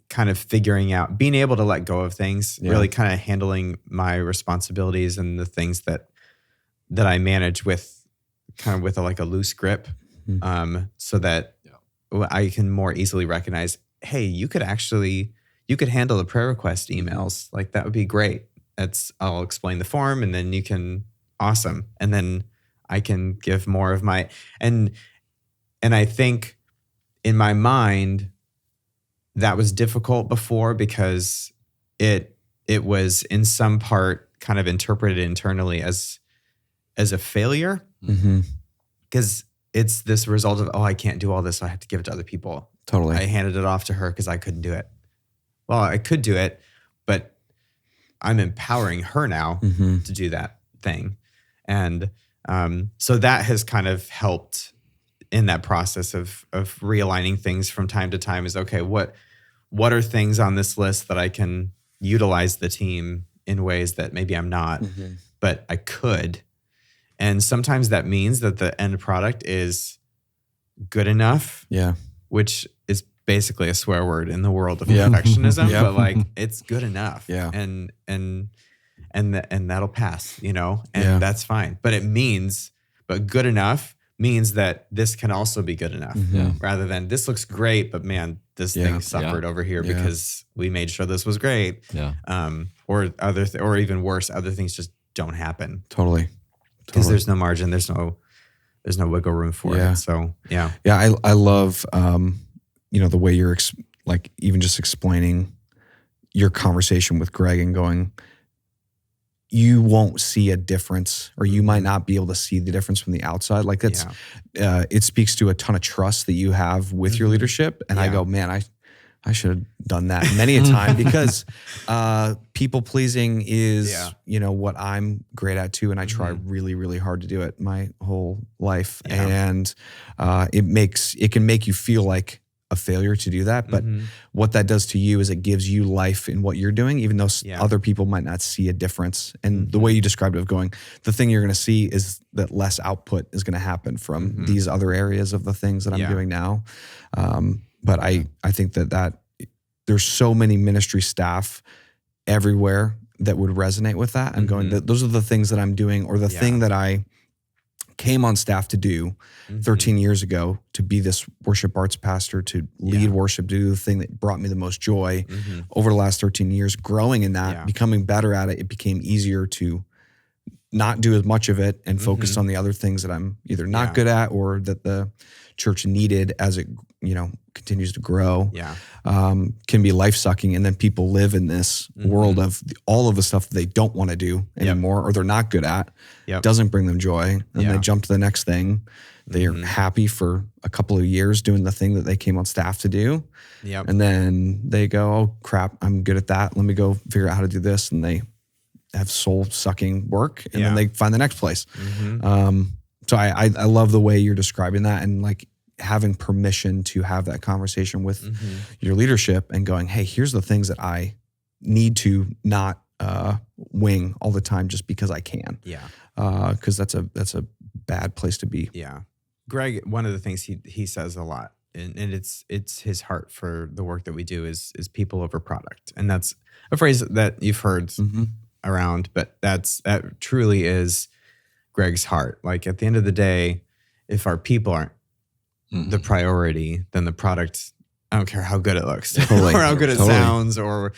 kind of figuring out, being able to let go of things, really kind of handling my responsibilities and the things that I manage with a loose grip, so that I can more easily recognize, hey, you could handle the prayer request emails. Like, that would be great. I'll explain the form and then you can, awesome. And then I can give more of my, and I think in my mind, that was difficult before because it was in some part kind of interpreted internally as a failure, because it's this result of, I can't do all this, so I have to give it to other people. Totally. I handed it off to her because I couldn't do it. Well, I could do it, but I'm empowering her now to do that thing. And so that has kind of helped in that process of realigning things from time to time. Is, okay, what are things on this list that I can utilize the team in ways that maybe I'm not, but I could. And sometimes that means that the end product is good enough, which is basically a swear word in the world of perfectionism, but like, it's good enough, and that'll pass, and that's fine. But good enough means that this can also be good enough, rather than this looks great, but man, this thing suffered over here because we made sure this was great. Or even worse, other things just don't happen. Totally. Because there's no margin, there's no wiggle room for it. So I love the way you're like even just explaining your conversation with Greg and going, you won't see a difference, or you might not be able to see the difference from the outside. Like that's, it speaks to a ton of trust that you have with your leadership. And I go, man, I should have done that many a time, because people pleasing is, what I'm great at too. And I try really, really hard to do it my whole life. And it can make you feel like a failure to do that. But what that does to you is it gives you life in what you're doing, even though other people might not see a difference. And the way you described it of going, the thing you're going to see is that less output is going to happen from these other areas of the things that I'm doing now. But I think that there's so many ministry staff everywhere that would resonate with that and going, those are the things that I'm doing, or the thing that I came on staff to do 13 years ago, to be this worship arts pastor, to lead worship, to do the thing that brought me the most joy over the last 13 years, growing in that, becoming better at it. It became easier to not do as much of it and focus on the other things that I'm either not good at or that the church needed as it, continues to grow. Can be life-sucking. And then people live in this world of all of the stuff that they don't want to do anymore, or they're not good at. Doesn't bring them joy. And they jump to the next thing. They're happy for a couple of years doing the thing that they came on staff to do. And then they go, oh crap, I'm good at that. Let me go figure out how to do this. And they have soul-sucking work, and then they find the next place. So I love the way you're describing that, and like having permission to have that conversation with your leadership and going, hey, here's the things that I need to not wing all the time just because I can. Because that's a bad place to be. Greg, one of the things he says a lot, and it's his heart for the work that we do is people over product. And that's a phrase that you've heard around, but that truly is Greg's heart. Like at the end of the day, if our people aren't the priority, then the product, I don't care how good it looks or how good it sounds or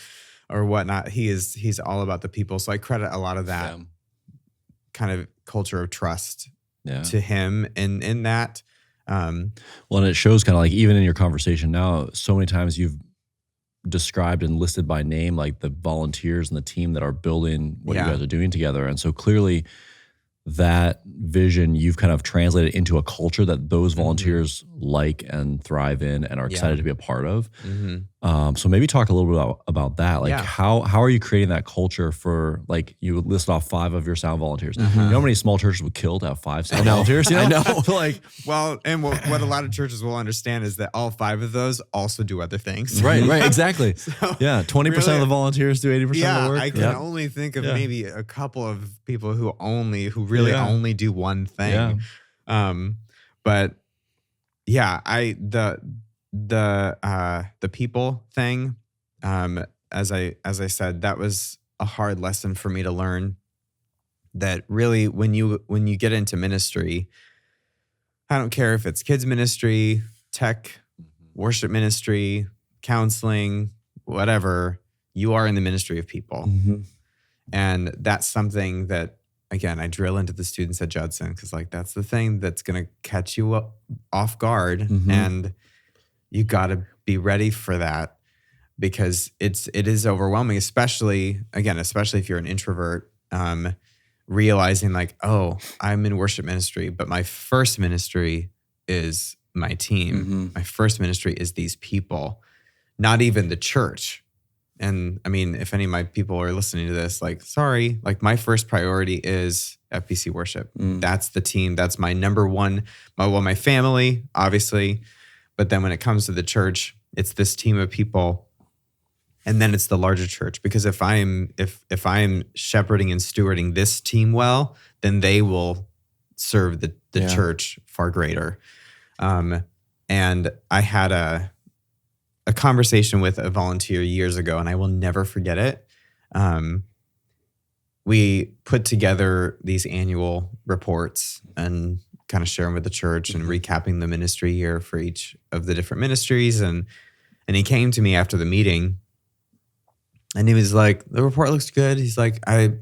whatnot. He's all about the people. So I credit a lot of that kind of culture of trust to him in that. Well, and it shows kind of like even in your conversation now, so many times you've described and listed by name like the volunteers and the team that are building what you guys are doing together. And so clearly that vision you've kind of translated into a culture that those volunteers like and thrive in and are excited to be a part of. So maybe talk a little bit about that. Like how are you creating that culture for, like you list off 5 of your sound volunteers. You know how many small churches would kill to have 5 sound volunteers? You know? I know. Well, and what a lot of churches will understand is that all 5 of those also do other things. Right, exactly. So 20% of the volunteers do 80% of the work. I can only think of maybe a couple of people who really only do one thing. But the people thing, as I said, that was a hard lesson for me to learn. That really, when you get into ministry, I don't care if it's kids ministry, tech, worship ministry, counseling, whatever, you are in the ministry of people. And that's something that, again, I drill into the students at Judson, because like that's the thing that's going to catch you off guard, and you got to be ready for that, because it is overwhelming, especially if you're an introvert, realizing like, oh, I'm in worship ministry, but my first ministry is my team. My first ministry is these people, not even the church. And I mean, if any of my people are listening to this, like, sorry, like my first priority is FPC worship. That's the team. That's my number one, my family, obviously. But then when it comes to the church, it's this team of people. And then it's the larger church, because if I'm shepherding and stewarding this team well, then they will serve the church far greater. And I had a conversation with a volunteer years ago, and I will never forget it. We put together these annual reports and kind of share them with the church and recapping the ministry year for each of the different ministries. And he came to me after the meeting, and he was like, the report looks good. He's like, I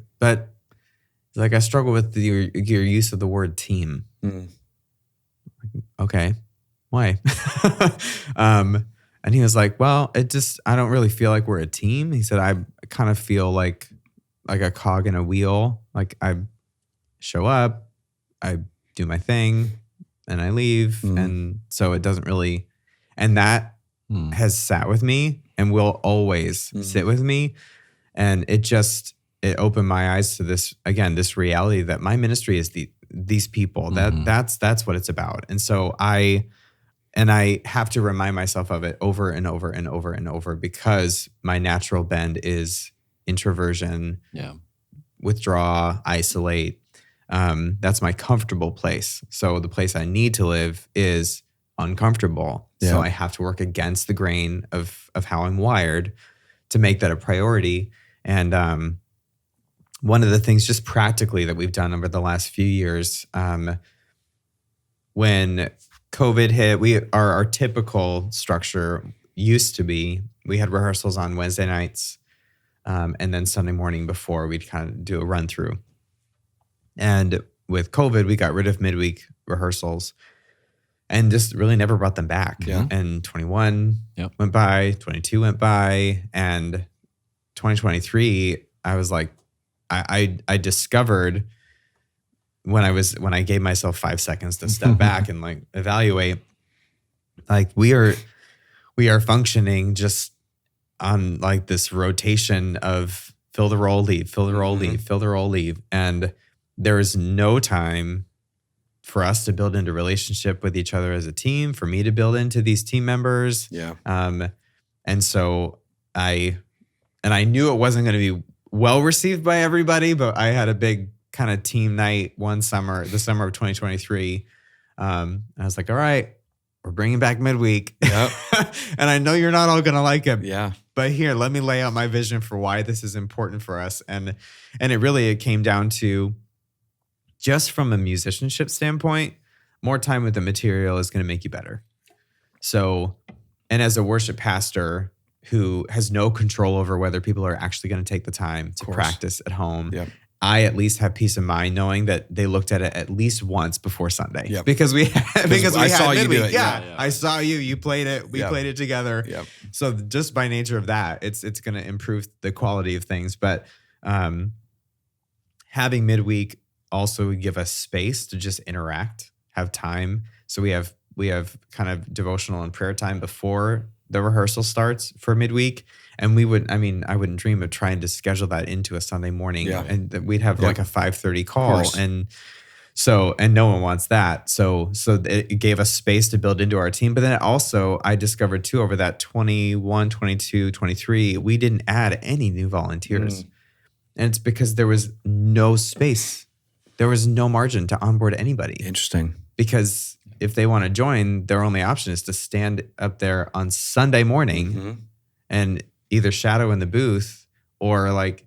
struggle with your use of the word team. Okay, why? And he was like, well, I don't really feel like we're a team. He said, I kind of feel like a cog in a wheel. Like I show up, I do my thing, and I leave. And so it doesn't really, and that has sat with me and will always sit with me. And it opened my eyes to this reality that my ministry is these people. That's what it's about. And so I And I have to remind myself of it over and over and over and over because my natural bend is introversion, withdraw, isolate. That's my comfortable place. So the place I need to live is uncomfortable. Yeah. So I have to work against the grain of how I'm wired to make that a priority. And one of the things just practically that we've done over the last few years, when COVID hit, our typical structure used to be, we had rehearsals on Wednesday nights, and then Sunday morning before we'd kind of do a run through. And with COVID, we got rid of midweek rehearsals and just really never brought them back. Yeah. And 21 went by, 22 went by, and 2023, I was like, I discovered when I gave myself 5 seconds to step back and like evaluate, like we are functioning just on like this rotation of fill the role, leave, fill the role, leave, fill the role, leave. And there is no time for us to build into relationship with each other as a team, for me to build into these team members. Yeah. And so I knew it wasn't going to be well received by everybody, but I had a big kind of team night one summer, the summer of 2023. I was like, all right, we're bringing back midweek. Yep. And I know you're not all going to like it. Yeah. But here, let me lay out my vision for why this is important for us. And it came down to, just from a musicianship standpoint, more time with the material is going to make you better. So, and as a worship pastor who has no control over whether people are actually going to take the time to practice at home, I at least have peace of mind knowing that they looked at it at least once before Sunday. Yep. Because we saw you do it. Yeah. I saw you. You played it. We played it together. Yep. So just by nature of that, it's going to improve the quality of things. But having midweek also give us space to just interact, have time. So we have kind of devotional and prayer time before the rehearsal starts for midweek. And I wouldn't dream of trying to schedule that into a Sunday morning. Yeah. And we'd have like a 5:30 call. And no one wants that. So it gave us space to build into our team. But then also I discovered too, over that 21, 22, 23, we didn't add any new volunteers. And it's because there was no space. There was no margin to onboard anybody. Interesting. Because if they want to join, their only option is to stand up there on Sunday morning and either shadow in the booth or like,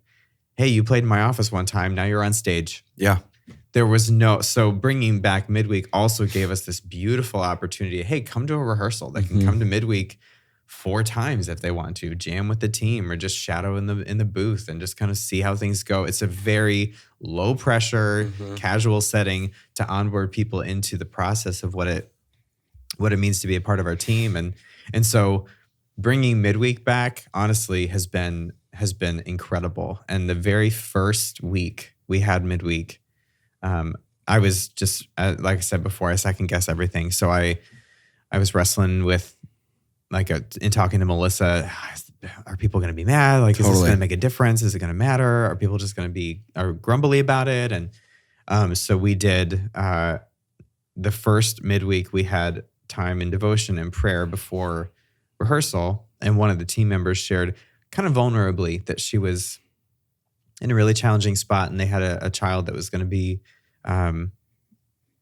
hey, you played in my office one time, now you're on stage. Yeah. There was so bringing back midweek also gave us this beautiful opportunity. Hey, come to a rehearsal. They can come to midweek 4 times if they want to, jam with the team or just shadow in the booth and just kind of see how things go. It's a very low pressure, casual setting to onboard people into the process of what it means to be a part of our team. And so bringing midweek back honestly has been incredible. And the very first week we had midweek, I was just, like I said before, I second guess everything. So I was wrestling with in talking to Melissa, are people going to be mad? Like, is this going to make a difference? Is it going to matter? Are people just going to be grumbly about it? And so we did the first midweek, we had time in devotion and prayer before rehearsal. And one of the team members shared kind of vulnerably that she was in a really challenging spot and they had a child that was going to be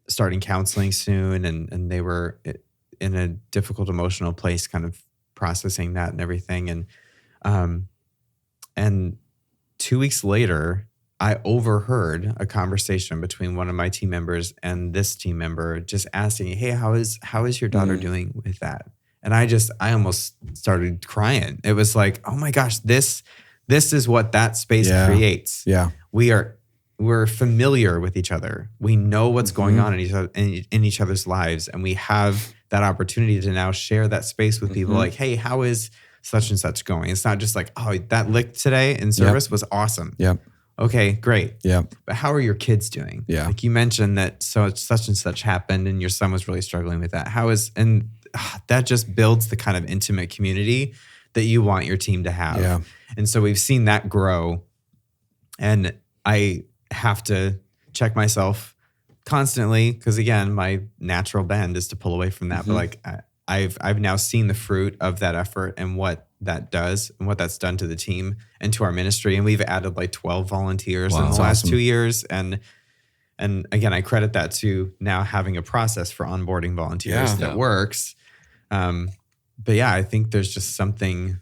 starting counseling soon. And they were in a difficult emotional place, kind of processing that and everything. And 2 weeks later, I overheard a conversation between one of my team members and this team member just asking, hey, how is your daughter doing with that? And I almost started crying. It was like, oh my gosh, this is what that space creates. Yeah. We're familiar with each other. We know what's going on in each other's lives. And we have that opportunity to now share that space with people like, hey, how is such and such going? It's not just like, oh, that lick today in service was awesome. Yep. Okay, great. Yeah. But how are your kids doing? Yeah. Like you mentioned that such and such happened and your son was really struggling with that. That just builds the kind of intimate community that you want your team to have. Yeah. And so we've seen that grow. And I have to check myself constantly because again, my natural bend is to pull away from that. But I've now seen the fruit of that effort and what that does and what that's done to the team and to our ministry. And we've added like 12 volunteers in the last 2 years. And again, I credit that to now having a process for onboarding volunteers that works. But yeah, I think there's just something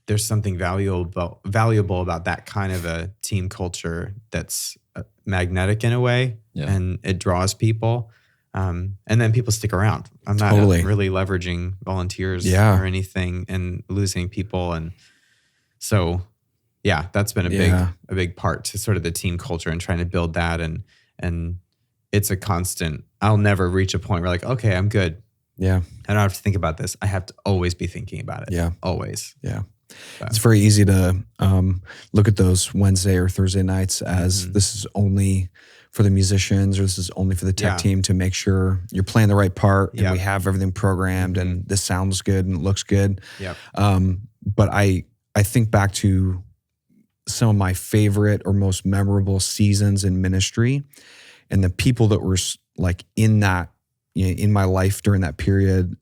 valuable about that kind of a team culture that's magnetic in a way, and it draws people. And then people stick around. I'm not really leveraging volunteers or anything and losing people. And so, yeah, that's been a big part to sort of the team culture and trying to build that. And it's a constant. I'll never reach a point where like, okay, I'm good. Yeah. I don't have to think about this. I have to always be thinking about it. Yeah. Always. Yeah. It's very easy to look at those Wednesday or Thursday nights as this is only for the musicians or this is only for the tech team to make sure you're playing the right part and we have everything programmed and this sounds good and it looks good. Yep. But I think back to some of my favorite or most memorable seasons in ministry, and the people that were like in that, in my life during that period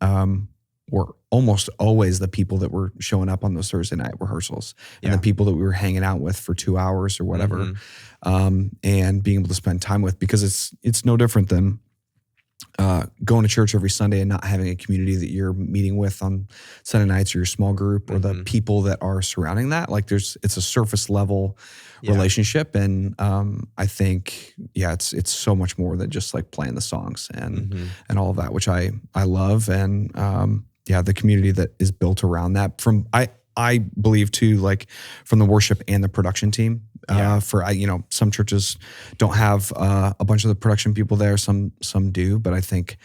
were almost always the people that were showing up on those Thursday night rehearsals and the people that we were hanging out with for 2 hours or whatever, and being able to spend time with, because it's no different than going to church every Sunday and not having a community that you're meeting with on Sunday nights or your small group or the people that are surrounding that. Like it's a surface level relationship. And I think, it's so much more than just like playing the songs and all of that, which I love. And the community that is built around that I believe too, like from the worship and the production team. Some churches don't have a bunch of the production people there. Some do, but I think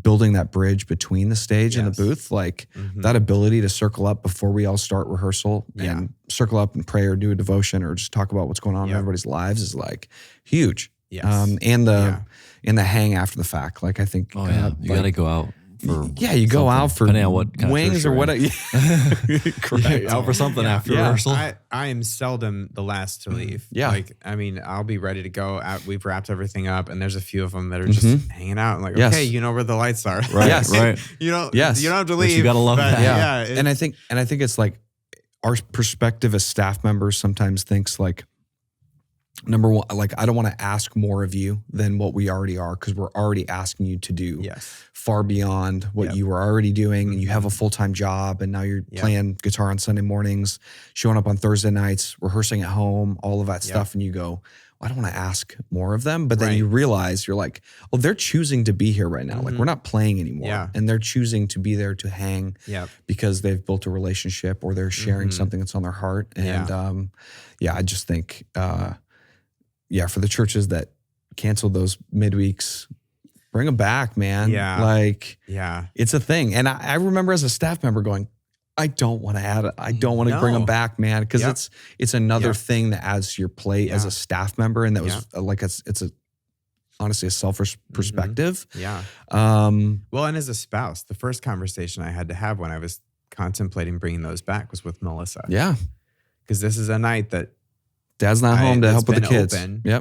building that bridge between the stage and the booth, like that ability to circle up before we all start rehearsal and circle up and pray or do a devotion or just talk about what's going on in everybody's lives is like huge. And the hang after the fact, like I think, you got to go out. You go out for depending on what kind wings of or what. Correct. Out for something after rehearsal. I am seldom the last to leave. Like, I mean, I'll be ready to go out. We've wrapped everything up, and there's a few of them that are just hanging out. I'm like, okay, you know where the lights are. Right. Right. You don't have to leave. But you gotta love that. And I think it's like our perspective as staff members sometimes thinks like, number one, like I don't want to ask more of you than what we already are, because we're already asking you to do far beyond what you were already doing. And you have a full-time job, and now you're playing guitar on Sunday mornings, showing up on Thursday nights, rehearsing at home, all of that stuff. And you go, well, I don't want to ask more of them. But then you realize you're like, oh, they're choosing to be here right now. Like we're not playing anymore. And they're choosing to be there to hang because they've built a relationship or they're sharing something that's on their heart. And I just think, for the churches that canceled those midweeks, bring them back, man. It's a thing. And I remember as a staff member going, I don't want to add it. I don't want to bring them back, man. Because it's another thing that adds to your plate as a staff member. And that was like, it's honestly a selfish perspective. Well, and as a spouse, the first conversation I had to have when I was contemplating bringing those back was with Melissa. Because this is a night that Dad's not home to help with the kids.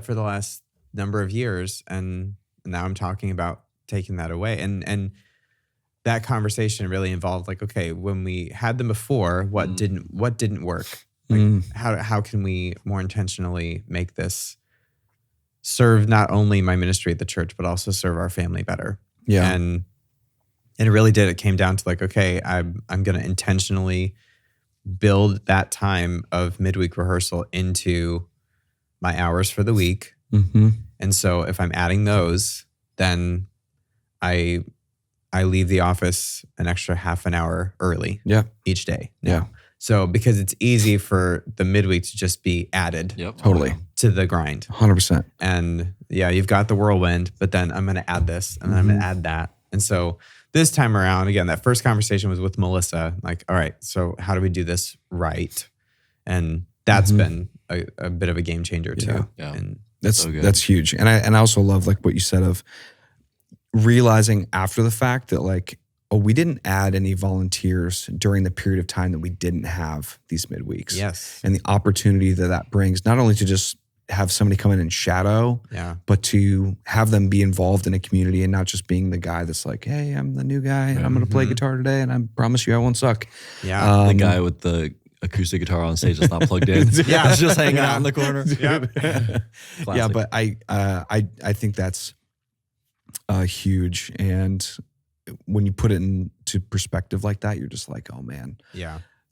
For the last number of years, and now I'm talking about taking that away. And that conversation really involved like, okay, when we had them before, what didn't work? Like, how can we more intentionally make this serve not only my ministry at the church, but also serve our family better? And it really did. It came down to like, okay, I'm going to intentionally build that time of midweek rehearsal into my hours for the week. And so if I'm adding those, then I leave the office an extra half an hour early each day. So because it's easy for the midweek to just be added to the grind. 100%. And you've got the whirlwind, but then I'm going to add this and I'm going to add that. And so this time around, again, that first conversation was with Melissa. Like, all right, so how do we do this right? And that's been a bit of a game changer too. And that's huge. And I also love like what you said of realizing after the fact that like, oh, we didn't add any volunteers during the period of time that we didn't have these midweeks. And the opportunity that brings, not only to just have somebody come in and shadow, but to have them be involved in a community and not just being the guy that's like, hey, I'm the new guy and I'm going to play guitar today and I promise you I won't suck. Yeah. The guy with the acoustic guitar on stage that's not plugged in. It's just hanging out in the corner. Yeah, but I think that's huge. And when you put it into perspective like that, you're just like, oh man,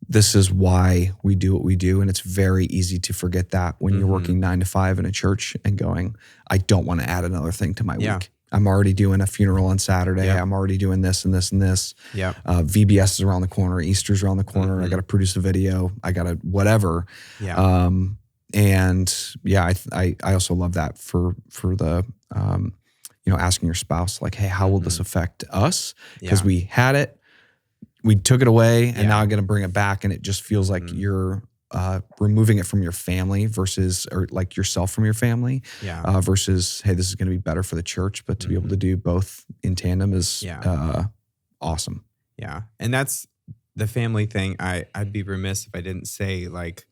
this is why we do what we do. And it's very easy to forget that when you're working 9 to 5 in a church and going, I don't want to add another thing to my week. I'm already doing a funeral on Saturday. I'm already doing this and this and this. VBS is around the corner. Easter's around the corner. I got to produce a video. I got to whatever. And I also love that for the, asking your spouse, like, hey, how will this affect us? Because we had it, we took it away, and now I'm going to bring it back. And it just feels like you're removing it from your family or like yourself from your family versus, hey, this is going to be better for the church. But to be able to do both in tandem is awesome. Yeah. And that's the family thing. I'd be remiss if I didn't say, like,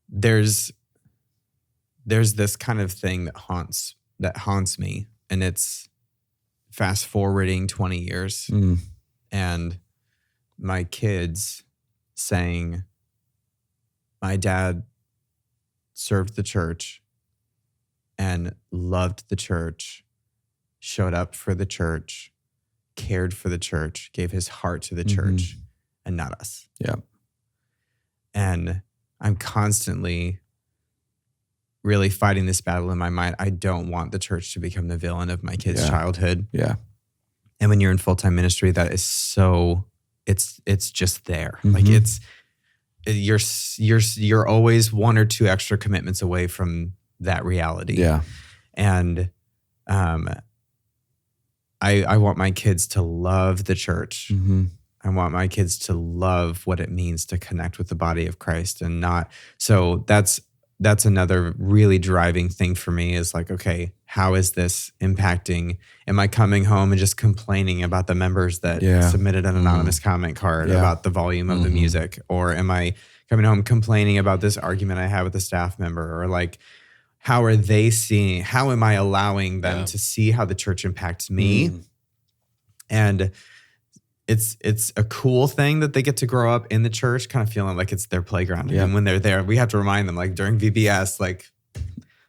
there's this kind of thing that haunts me, and it's fast forwarding 20 years and my kids saying, my dad served the church and loved the church, showed up for the church, cared for the church, gave his heart to the church, and not us. And I'm constantly really fighting this battle in my mind. I don't want the church to become the villain of my kids' childhood. And when you're in full-time ministry, that is so, it's just there. Like you're always 1 or 2 extra commitments away from that reality. And I want my kids to love the church. I want my kids to love what it means to connect with the body of Christ and not. So that's another really driving thing for me is like, okay, how is this impacting? Am I coming home and just complaining about the members that submitted an anonymous comment card about the volume of the music? Or am I coming home complaining about this argument I had with a staff member? Or like, how are they seeing, how am I allowing them to see how the church impacts me? And it's a cool thing that they get to grow up in the church, kind of feeling like it's their playground. And when they're there, we have to remind them, like during VBS, like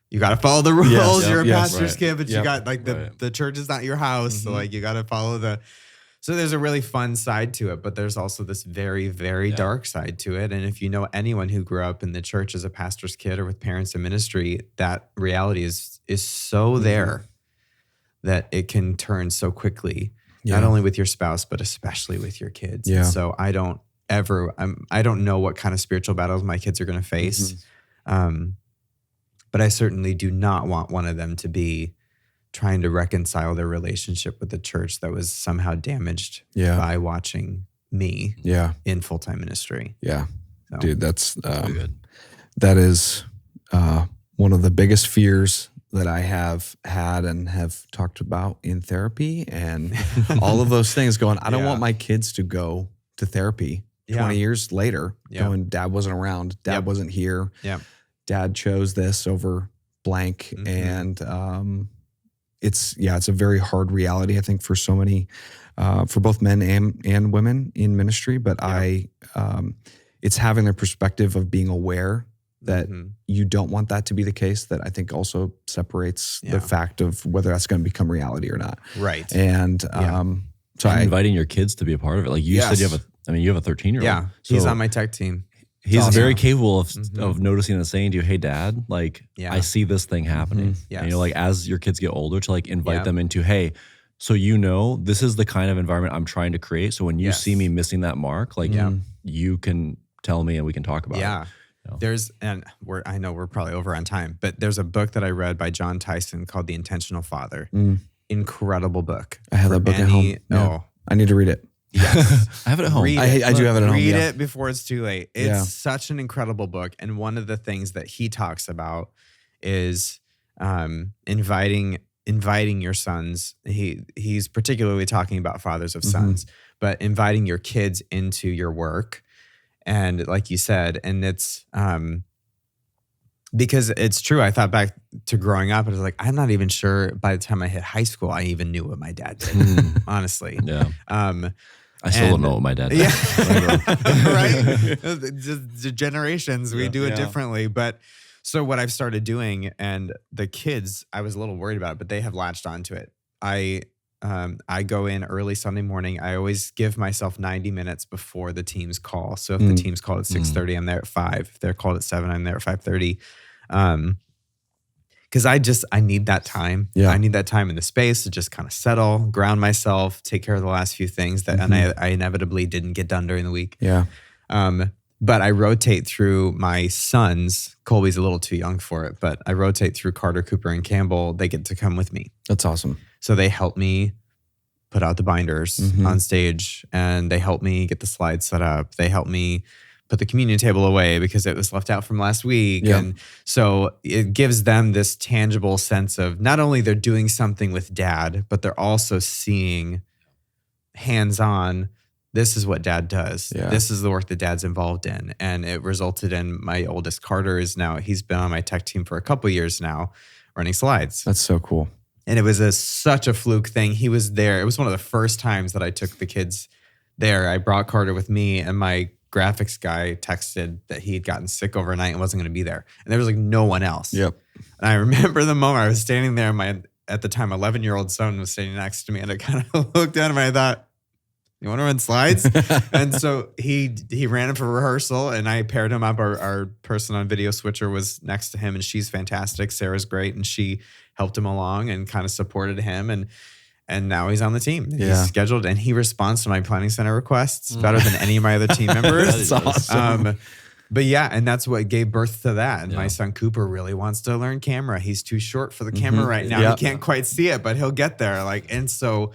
you got to follow the rules. You're a pastor's kid, but you got like the church is not your house. So like you got to follow so there's a really fun side to it, but there's also this very, very dark side to it. And if you know anyone who grew up in the church as a pastor's kid or with parents in ministry, that reality is so there that it can turn so quickly. Not only with your spouse, but especially with your kids. And so I don't know what kind of spiritual battles my kids are going to face. But I certainly do not want one of them to be trying to reconcile their relationship with the church that was somehow damaged by watching me in full-time ministry. So. Dude, that's good. That is one of the biggest fears that I have had and have talked about in therapy and all of those things going, I don't want my kids to go to therapy 20 years later going, Dad wasn't around. Dad wasn't here. Dad chose this over blank. And it's a very hard reality, I think, for so many, for both men and women in ministry. But it's having the perspective of being aware that you don't want that to be the case, that I think also separates the fact of whether that's going to become reality or not. Right. And so inviting your kids to be a part of it. Like you said, you have a 13-year-old. Yeah. So he's on my tech team. He's very capable of noticing and saying to you, hey, Dad, like I see this thing happening. And, like as your kids get older, to like invite them into, hey, so this is the kind of environment I'm trying to create. So when you see me missing that mark, like you can tell me and we can talk about it. I know we're probably over on time, but there's a book that I read by John Tyson called The Intentional Father. Incredible book. I have that book at home. I need to read it. Yes. I have it at home. I do have it at home. Read it before it's too late. It's such an incredible book. And one of the things that he talks about is inviting your sons. He's particularly talking about fathers of sons, but inviting your kids into your work. And like you said, and it's Because it's true. I thought back to growing up, and I was like, I'm not even sure by the time I hit high school, I even knew what my dad did, honestly. Yeah. I still don't know what my dad did. Yeah. Right? Just generations, we do it differently. But so what I've started doing, and the kids, I was a little worried about it, but they have latched onto it. I go in early Sunday morning. I always give myself 90 minutes before the team's call. So if the team's called at 6:30, I'm there at 5. If they're called at 7, I'm there at 5:30. Because I need that time. Yeah. I need that time in the space to just kind of settle, ground myself, take care of the last few things that and I inevitably didn't get done during the week. Yeah. But I rotate through my sons. Colby's a little too young for it, but I rotate through Carter, Cooper, and Campbell. They get to come with me. That's awesome. So they help me put out the binders on stage, and they help me get the slides set up. They help me put the communion table away because it was left out from last week. Yep. And so it gives them this tangible sense of not only they're doing something with dad, but they're also seeing hands-on, this is what dad does. Yeah. This is the work that dad's involved in. And it resulted in my oldest Carter he's been on my tech team for a couple years now, running slides. That's so cool. And it was such a fluke thing. He was there. It was one of the first times that I took the kids there. I brought Carter with me, and my graphics guy texted that he had gotten sick overnight and wasn't going to be there. And there was like no one else. Yep. And I remember the moment I was standing there, my, at the time, 11-year-old son was standing next to me, and I kind of looked at him and I thought, you want to run slides? And so he ran him for rehearsal, and I paired him up. Our person on video switcher was next to him, and she's fantastic. Sarah's great, and she helped him along and kind of supported him. And now he's on the team. Yeah. He's scheduled, and he responds to my planning center requests better than any of my other team members. That's awesome. But yeah, and that's what gave birth to that. And Yeah. my son Cooper really wants to learn camera. He's too short for the camera right now. Yep. He can't quite see it, but he'll get there. And so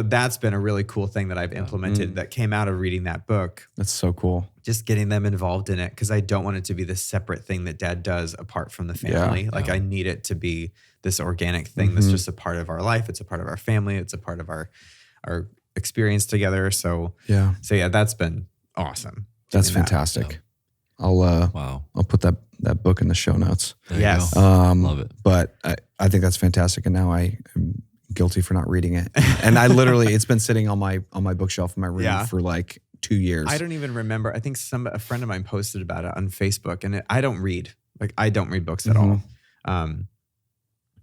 that's been a really cool thing that I've implemented that came out of reading that book. That's so cool. Just getting them involved in it, because I don't want it to be this separate thing that dad does apart from the family. I need it to be this organic thing that's just a part of our life. It's a part of our family. It's a part of our experience together. So yeah, that's been awesome. That's fantastic. I'll put that book in the show notes. Yes. Love it. But I think that's fantastic. And now I am guilty for not reading it. And I literally, it's been sitting on my bookshelf in my room for like 2 years. I don't even remember. I think a friend of mine posted about it on Facebook, and I don't read. I don't read books at all.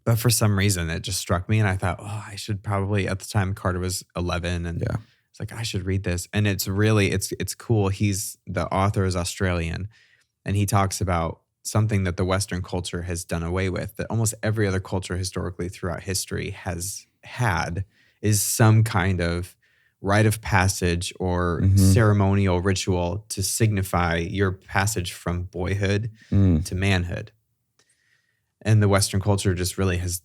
But for some reason, it just struck me, and I thought, I should probably. At the time, Carter was 11, and it's like I should read this. And it's really, it's cool. The author is Australian, and he talks about something that the Western culture has done away with, that almost every other culture historically throughout history has had, is some kind of rite of passage or ceremonial ritual to signify your passage from boyhood to manhood. And the Western culture just really has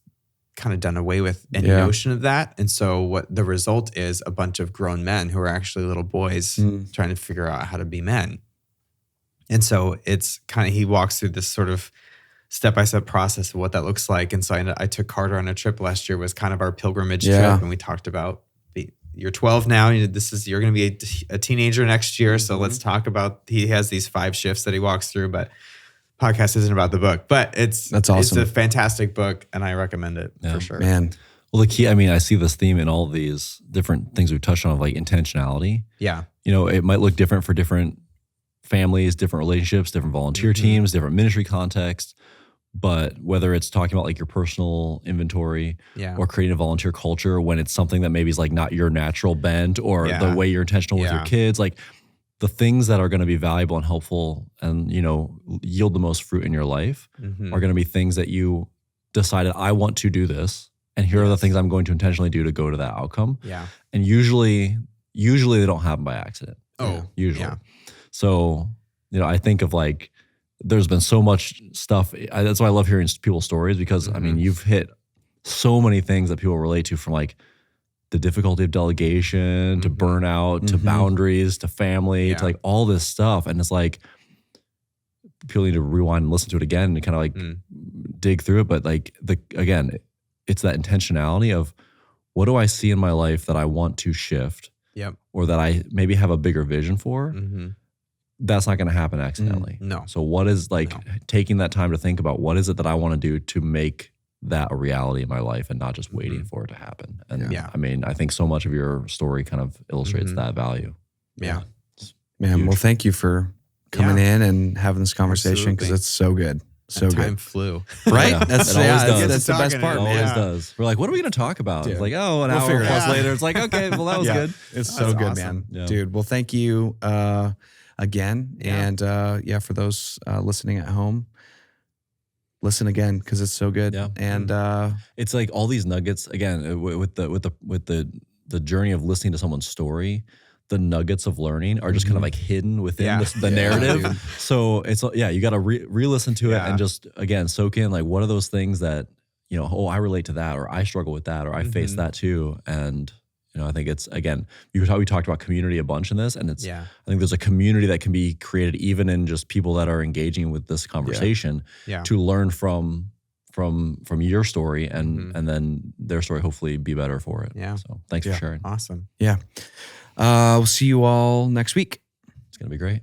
kind of done away with any notion of that. And so what the result is, a bunch of grown men who are actually little boys trying to figure out how to be men. And so it's kind of, he walks through this sort of step-by-step process of what that looks like. And so I took Carter on a trip last year, was kind of our pilgrimage trip. And we talked about, you're 12 now, you're going to be a teenager next year. So let's talk about, he has these 5 shifts that he walks through, but podcast isn't about the book, but that's awesome. It's a fantastic book, and I recommend it for sure. Man. Well, the key, I see this theme in all of these different things we've touched on, of like intentionality. Yeah. It might look different for different families, different relationships, different volunteer teams, different ministry contexts. But whether it's talking about like your personal inventory or creating a volunteer culture when it's something that maybe is like not your natural bent, or the way you're intentional with your kids, like the things that are going to be valuable and helpful and, yield the most fruit in your life are going to be things that you decided, I want to do this, and here are the things I'm going to intentionally do to go to that outcome. Yeah. And usually they don't happen by accident. Usually. Yeah. So, I think of like, there's been so much stuff. That's why I love hearing people's stories, because you've hit so many things that people relate to, from like the difficulty of delegation to burnout to boundaries to family to like all this stuff. And it's like, people need to rewind and listen to it again and kind of like dig through it. But like again, it's that intentionality of, what do I see in my life that I want to shift, or that I maybe have a bigger vision for? that's not going to happen accidentally. No. So what is taking that time to think about what is it that I want to do to make that a reality in my life and not just waiting for it to happen. And I mean, I think so much of your story kind of illustrates that value. Yeah. Man, huge. Well, thank you for coming in and having this conversation because it's so good. So and good. Time flew. Right? Yeah. That's the best part. It always does. We're like, what are we going to talk about? It's like, an hour plus later. It's like, okay, well, that was good. It's so good, man. Yeah. Dude, well, thank you again. Yeah. And for those listening at home, listen again because it's so good. Yeah. And it's like all these nuggets again with the journey of listening to someone's story. The nuggets of learning are just kind of like hidden within the narrative. So it's you got to re-listen to it and just again soak in like what are those things that I relate to that, or I struggle with that, or I face that too. And I think it's again we talked about community a bunch in this, and it's I think there's a community that can be created even in just people that are engaging with this conversation to learn from your story and then their story hopefully be better for it. Yeah. So thanks for sharing. Awesome. Yeah. We'll see you all next week. It's going to be great.